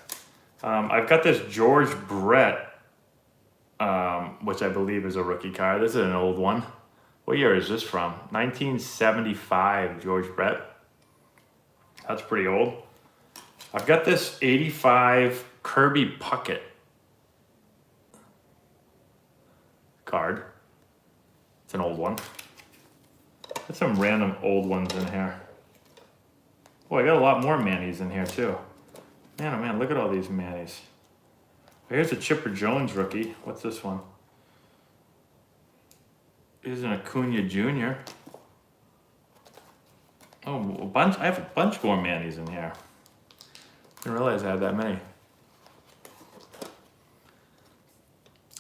I've got this George Brett, which I believe is a rookie card. This is an old one. What year is this from? 1975 George Brett. That's pretty old. I've got this 85 Kirby Puckett card. It's an old one. There's some random old ones in here. Boy, I got a lot more Mannies in here too. Man, oh man, look at all these Mannies. Here's a Chipper Jones rookie. What's this one? Here's an Acuna Jr. Oh, a bunch. I have a bunch more Mannies in here. Didn't realize I had that many.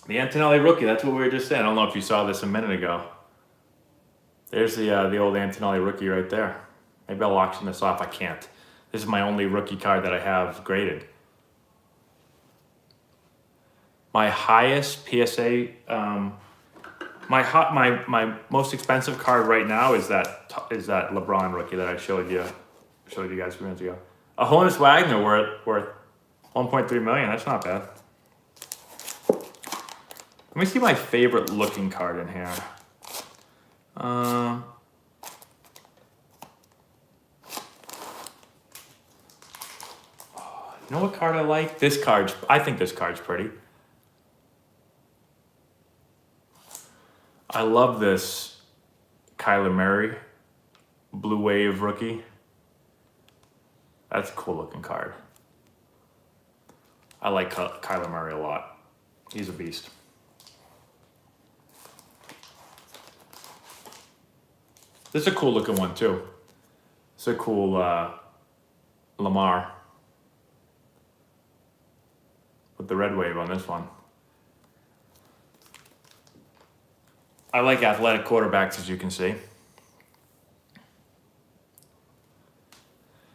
The Antonelli rookie, that's what we were just saying. I don't know if you saw this a minute ago. There's the old Antonelli rookie right there. Maybe I'll auction this off. I can't. This is my only rookie card that I have graded. My highest PSA, my most expensive card right now is that LeBron rookie that I showed you guys a few minutes ago. A Honus Wagner worth 1.3 million. That's not bad. Let me see my favorite looking card in here. You know what card I like? I think this card's pretty. I love this Kyler Murray Blue Wave rookie. That's a cool looking card. I like Kyler Murray a lot. He's a beast. This is a cool looking one too. It's a cool Lamar with the red wave on this one. I like athletic quarterbacks, as you can see.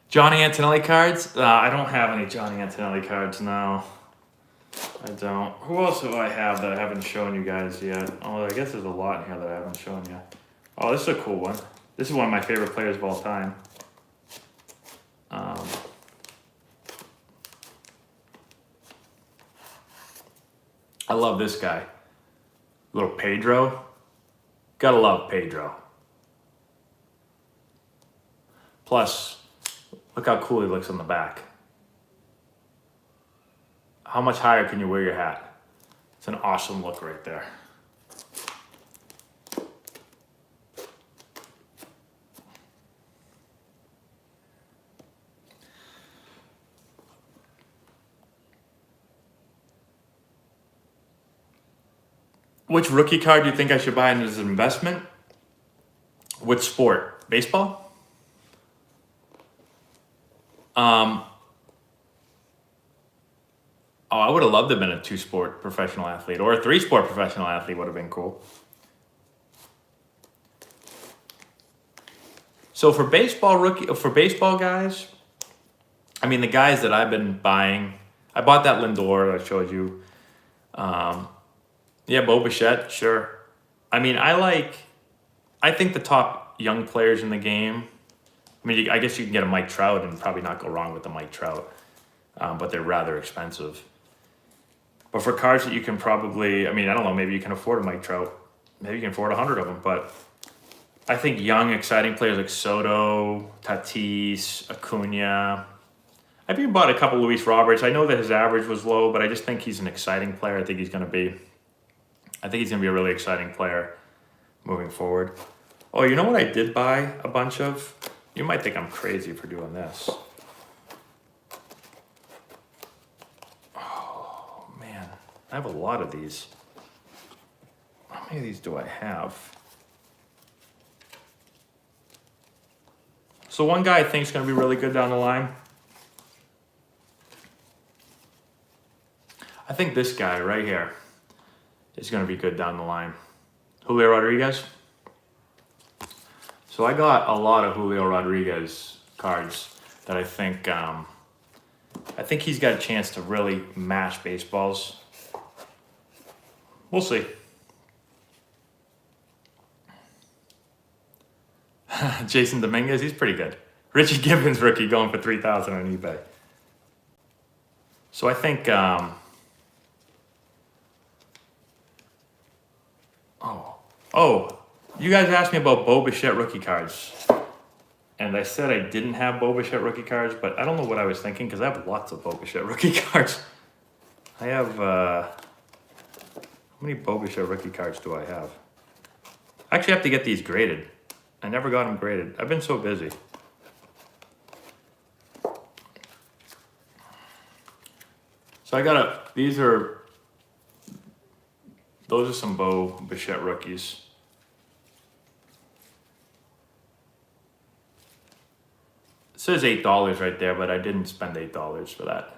Johnny Antonelli cards? I don't have any Johnny Antonelli cards now. I don't. Who else do I have that I haven't shown you guys yet? Oh, I guess there's a lot in here that I haven't shown you. Oh, this is a cool one. This is one of my favorite players of all time. I love this guy. Little Pedro. Gotta love Pedro. Plus, look how cool he looks on the back. How much higher can you wear your hat? It's an awesome look right there. Which rookie card do you think I should buy as an investment? Which sport? Baseball? Oh, I would have loved to have been a 2-sport professional athlete, or a 3-sport professional athlete would have been cool. So for baseball guys, I mean, the guys that I've been buying, I bought that Lindor I showed you. Yeah, Bo Bichette, sure. I mean, I think the top young players in the game, I mean, I guess you can get a Mike Trout and probably not go wrong with the Mike Trout, but they're rather expensive. But for cards that you can probably, I mean, I don't know, maybe you can afford a Mike Trout. Maybe you can afford 100 of them, but I think young, exciting players like Soto, Tatis, Acuna. I've even bought a couple Luis Roberts. I know that his average was low, but I just think he's an exciting player. I think he's going to be a really exciting player moving forward. Oh, you know what I did buy a bunch of? You might think I'm crazy for doing this. Oh, man. I have a lot of these. How many of these do I have? So one guy I think is going to be really good down the line. I think this guy right here is going to be good down the line. Julio Rodriguez. So I got a lot of Julio Rodriguez cards that I think he's got a chance to really mash baseballs. We'll see. Jason Dominguez, he's pretty good. Richie Gibbons rookie going for $3,000 on eBay. So I think you guys asked me about Bo Bichette rookie cards. And I said I didn't have Bo Bichette rookie cards, but I don't know what I was thinking because I have lots of Bo Bichette rookie cards. I have, how many Bo Bichette rookie cards do I have? I actually have to get these graded. I never got them graded. I've been so busy. So those are some Bo Bichette rookies. It says $8 right there, but I didn't spend $8 for that.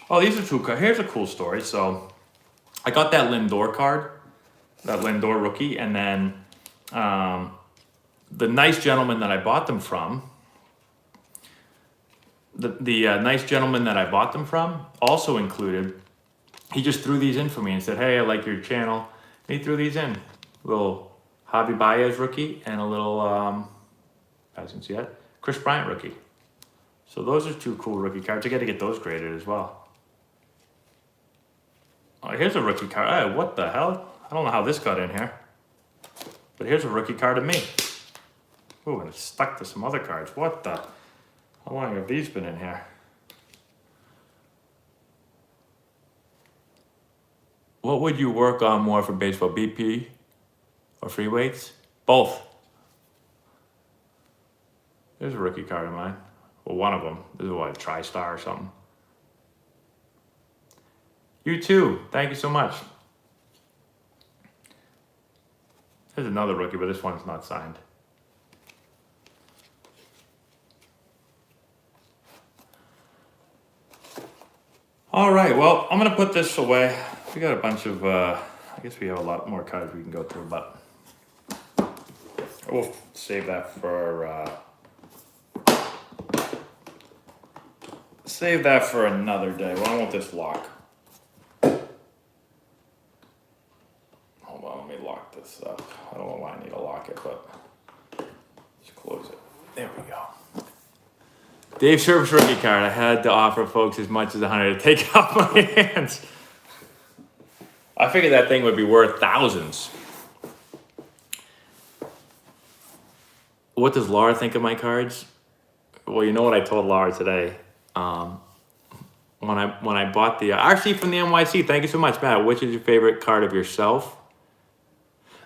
Oh, these are two cards. Here's a cool story. So I got that Lindor card, that Lindor rookie, and then the nice gentleman that I bought them from, the nice gentleman that I bought them from also included, he just threw these in for me and said, hey, I like your channel. And he threw these in. A little Javi Baez rookie and a little, hasn't yet, Chris Bryant rookie. So those are two cool rookie cards. I got to get those graded as well. Oh, here's a rookie card. Hey, what the hell? I don't know how this got in here. But here's a rookie card of me. Ooh, and it's stuck to some other cards. What the? How long have these been in here? What would you work on more for baseball? BP or free weights? Both. There's a rookie card of mine. Well, one of them. This is what, a TriStar or something. You too. Thank you so much. There's another rookie, but this one's not signed. All right, well, I'm going to put this away. We got a bunch of, I guess we have a lot more cards we can go through, but we'll save that for, another day. Well, I want this lock. Hold on, let me lock this up. I don't know why I need to lock it, but just close it. There we go. Dave Service rookie card. I had to offer folks as much as 100 to take off my hands. I figured that thing would be worth thousands. What does Laura think of my cards? Well, you know what I told Laura today. When I bought the actually from the NYC. Thank you so much, Matt. Which is your favorite card of yourself?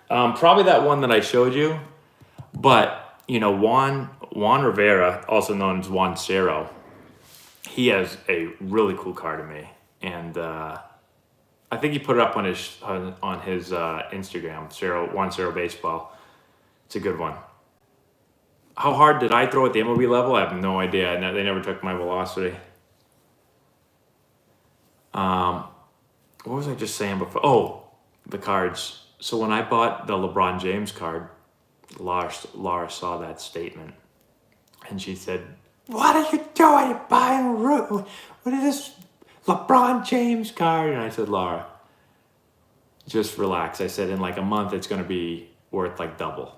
Probably that one that I showed you. But you know, Juan Rivera, also known as Juan Cero, he has a really cool card of me, and I think he put it up on his Instagram, Juan Cero Baseball. It's a good one. How hard did I throw at the MLB level? I have no idea. They never took my velocity. What was I just saying before? Oh, the cards. So when I bought the LeBron James card, Laura saw that statement, and she said, "What are you doing? You're buying what is this LeBron James card?" And I said, "Laura, just relax." I said, "In like a month, it's going to be worth like double."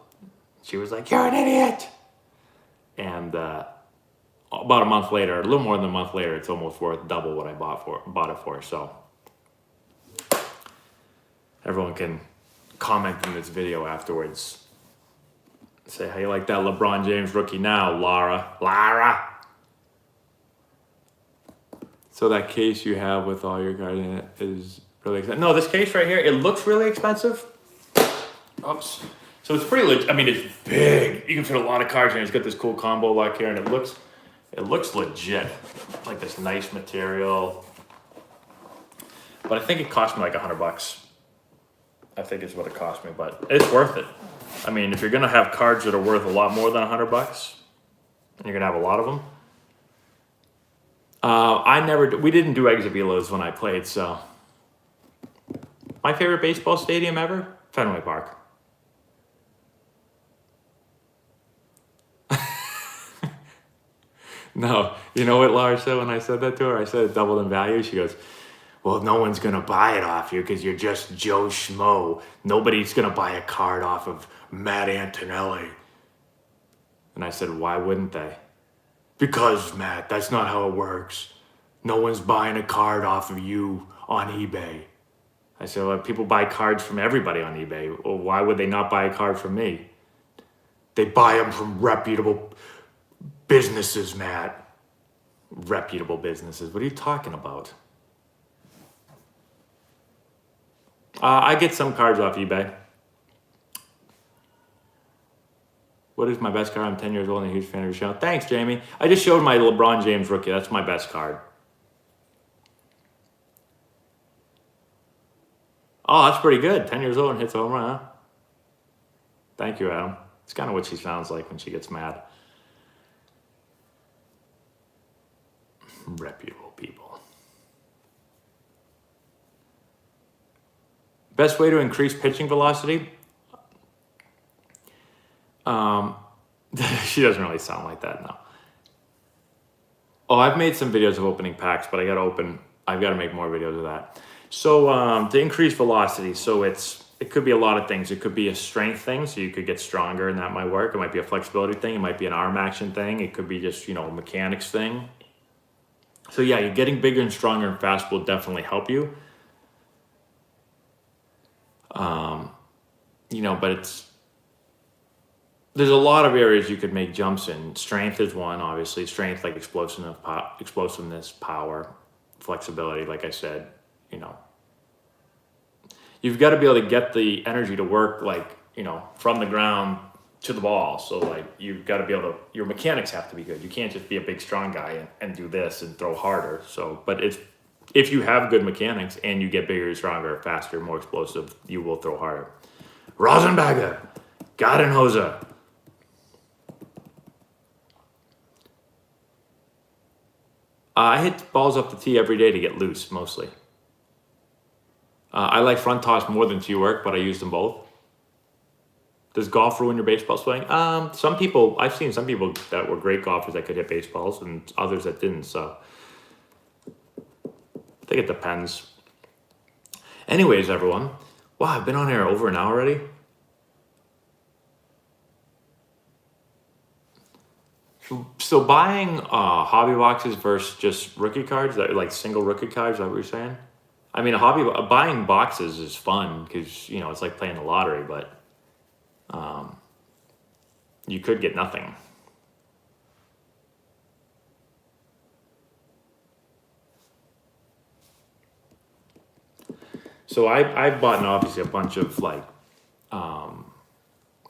She was like, "You're an idiot." And about a month later, a little more than a month later, it's almost worth double what I bought it for. So everyone can comment in this video afterwards. Say how you like that LeBron James rookie now, Lara. So that case you have with all your cards in it is really expensive. No, this case right here, it looks really expensive. Oops. So it's pretty legit. I mean, it's big. You can fit a lot of cards in it. It's got this cool combo lock here, and it looks legit. Like this nice material. But I think it cost me like $100. I think is what it cost me, but it's worth it. I mean, if you're gonna have cards that are worth a lot more than $100, and you're gonna have a lot of them. We didn't do exit velos when I played, so. My favorite baseball stadium ever? Fenway Park. No, you know what Laura said when I said that to her? I said it doubled in value. She goes, "Well, no one's going to buy it off you because you're just Joe Schmo. Nobody's going to buy a card off of Matt Antonelli." And I said, "Why wouldn't they?" "Because, Matt, that's not how it works. No one's buying a card off of you on eBay." I said, "Well, people buy cards from everybody on eBay. Well, why would they not buy a card from me?" "They buy them from reputable businesses, Matt." Reputable businesses? What are you talking about? I get some cards off eBay. What is my best card? I'm 10 years old and a huge fan of your show. Thanks, Jamie. I just showed my LeBron James rookie. That's my best card. Oh, that's pretty good. 10 years old and hits a home run, huh? Thank you, Adam. It's kind of what she sounds like when she gets mad. Reputable people. Best way to increase pitching velocity? She doesn't really sound like that, no. Oh, I've made some videos of opening packs, but I've got to make more videos of that. So to increase velocity, so it's it could be a lot of things. It could be a strength thing, so you could get stronger and that might work. It might be a flexibility thing. It might be an arm action thing. It could be just, a mechanics thing. So yeah, you're getting bigger and stronger and fast will definitely help you. But there's a lot of areas you could make jumps in. Strength is one, obviously. Strength, like explosiveness, power, flexibility, like I said, You've got to be able to get the energy to work, from the ground to the ball. So, you've got to be able to, your mechanics have to be good. You can't just be a big, strong guy and do this and throw harder. So, but if you have good mechanics and you get bigger, stronger, faster, more explosive, you will throw harder. Rosenberger, Gardenhose. I hit balls off the tee every day to get loose, mostly. I like front toss more than tee work, but I use them both. Does golf ruin your baseball swing? I've seen some people that were great golfers that could hit baseballs and others that didn't, so I think it depends. Anyways, everyone. Wow, I've been on here over an hour already. So buying hobby boxes versus just rookie cards, like single rookie cards, is that what you're saying? I mean, buying boxes is fun because, it's like playing the lottery, but you could get nothing. So I've bought obviously a bunch of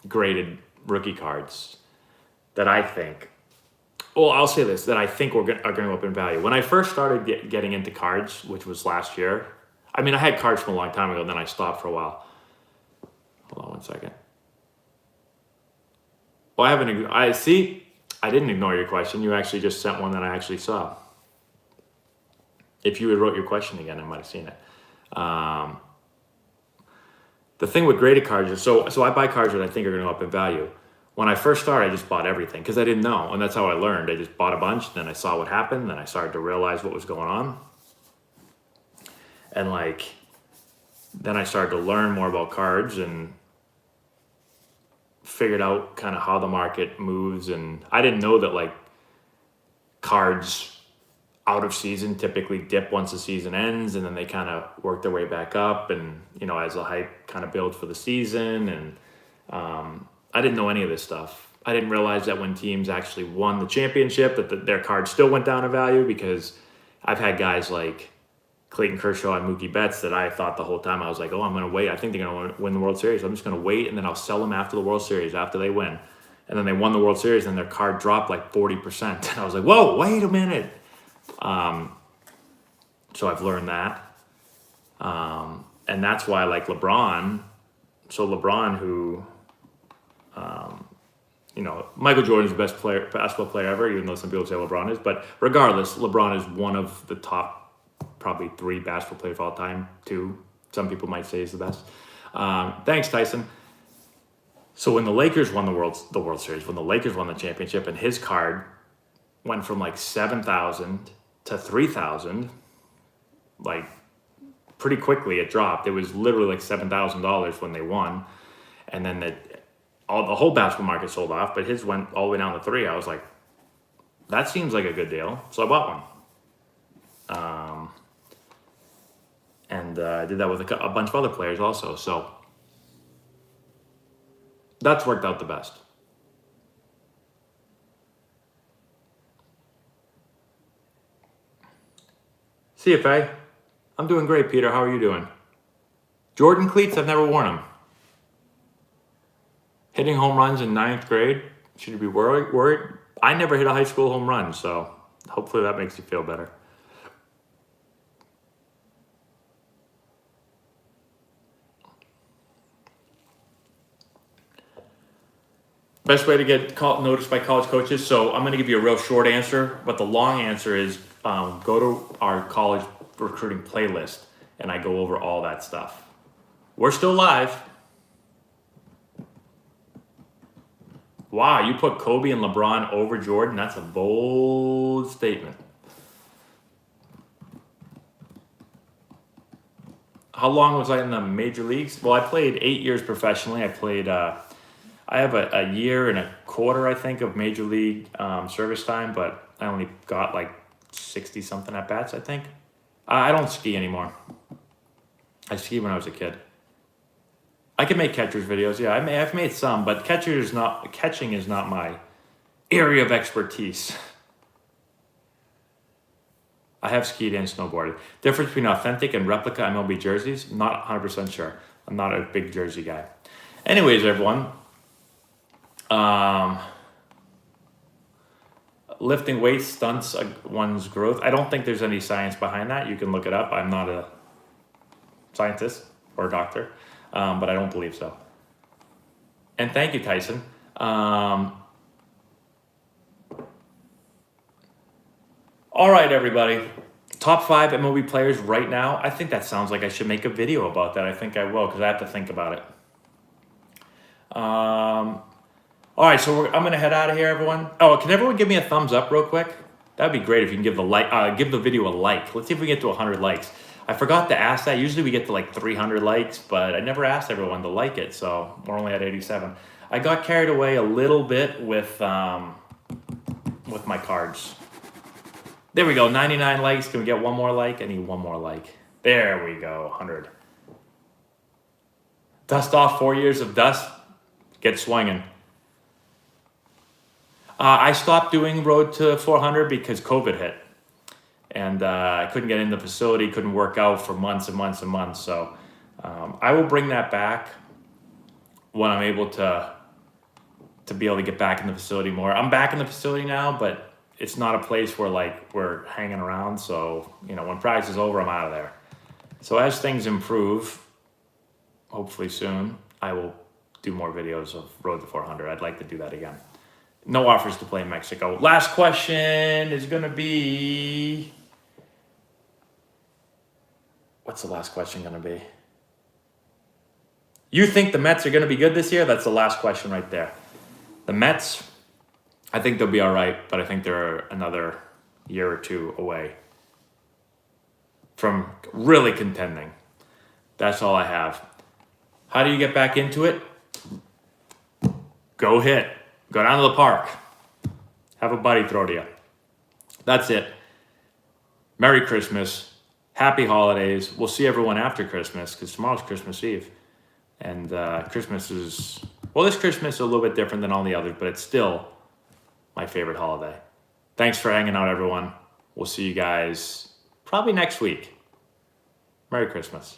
graded rookie cards that I think, I'll say this, that I think are going to go up in value. When I first started getting into cards, which was last year, I had cards from a long time ago, then I stopped for a while. Hold on one second. Well, I didn't ignore your question. You actually just sent one that I actually saw. If you had wrote your question again, I might have seen it. The thing with graded cards is, so I buy cards that I think are going to go up in value. When I first started, I just bought everything because I didn't know, and that's how I learned. I just bought a bunch, then I saw what happened, then I started to realize what was going on. And then I started to learn more about cards and figured out kind of how the market moves. And I didn't know that cards out of season typically dip once the season ends, and then they kind of work their way back up, and as the hype kind of builds for the season. And I didn't know any of this stuff. I didn't realize that when teams actually won the championship that their cards still went down in value, because I've had guys like Clayton Kershaw and Mookie Betts that I thought the whole time, I was like, I'm going to wait. I think they're going to win the World Series. I'm just going to wait, and then I'll sell them after the World Series, after they win. And then they won the World Series, and their card dropped 40%. And I was like, whoa, wait a minute. So I've learned that. And that's why LeBron. So LeBron, who, Michael Jordan's the best basketball player ever, even though some people say LeBron is. But regardless, LeBron is one of the top probably 3 basketball players of all time. 2, some people might say, is the best. Thanks, Tyson. So when the Lakers won the World Series, when the Lakers won the championship, and his card went from 7,000 to 3,000, pretty quickly it dropped. It was literally $7,000 when they won, and then the whole basketball market sold off. But his went all the way down to 3. I was like, that seems like a good deal, so I bought one. And I did that with a bunch of other players also. So that's worked out the best. CFA, I'm doing great, Peter. How are you doing? Jordan cleats, I've never worn them. Hitting home runs in 9th grade, should you be worried? I never hit a high school home run, so hopefully that makes you feel better. Best way to get noticed by college coaches. So I'm going to give you a real short answer, but the long answer is go to our college recruiting playlist, and I go over all that stuff. We're still live. Wow, you put Kobe and LeBron over Jordan? That's a bold statement. How long was I in the major leagues? Well, I played 8 years professionally. I have a year and a quarter, I think, of major league service time, but I only got like 60 something at bats, I think. I don't ski anymore. I skied when I was a kid. I can make catcher's videos. Yeah, I've made some, but catching is not my area of expertise. I have skied and snowboarded. Difference between authentic and replica MLB jerseys? Not 100% sure. I'm not a big jersey guy. Anyways, everyone. Lifting weights stunts one's growth. I don't think there's any science behind that. You can look it up. I'm not a scientist or a doctor, but I don't believe so. And thank you, Tyson. All right, everybody. Top 5 MLB players right now. I think that sounds like I should make a video about that. I think I will because I have to think about it. All right, so I'm going to head out of here, everyone. Oh, can everyone give me a thumbs up real quick? That'd be great if you can give the video a like. Let's see if we get to 100 likes. I forgot to ask that. Usually we get to like 300 likes, but I never asked everyone to like it, so we're only at 87. I got carried away a little bit with my cards. There we go, 99 likes. Can we get one more like? I need one more like. There we go, 100. Dust off 4 years of dust. Get swinging. I stopped doing Road to 400 because COVID hit. And I couldn't get in the facility, couldn't work out for months and months and months. So I will bring that back when I'm able to be able to get back in the facility more. I'm back in the facility now, but it's not a place where like we're hanging around. So, when practice is over, I'm out of there. So as things improve, hopefully soon, I will do more videos of Road to 400. I'd like to do that again. No offers to play in Mexico. Last question is going to be... What's the last question going to be? You think the Mets are going to be good this year? That's the last question right there. The Mets, I think they'll be all right, but I think they're another year or two away from really contending. That's all I have. How do you get back into it? Go hit. Go down to the park. Have a buddy throw to you. That's it. Merry Christmas. Happy holidays. We'll see everyone after Christmas because tomorrow's Christmas Eve. And Christmas is... Well, this Christmas is a little bit different than all the others, but it's still my favorite holiday. Thanks for hanging out, everyone. We'll see you guys probably next week. Merry Christmas.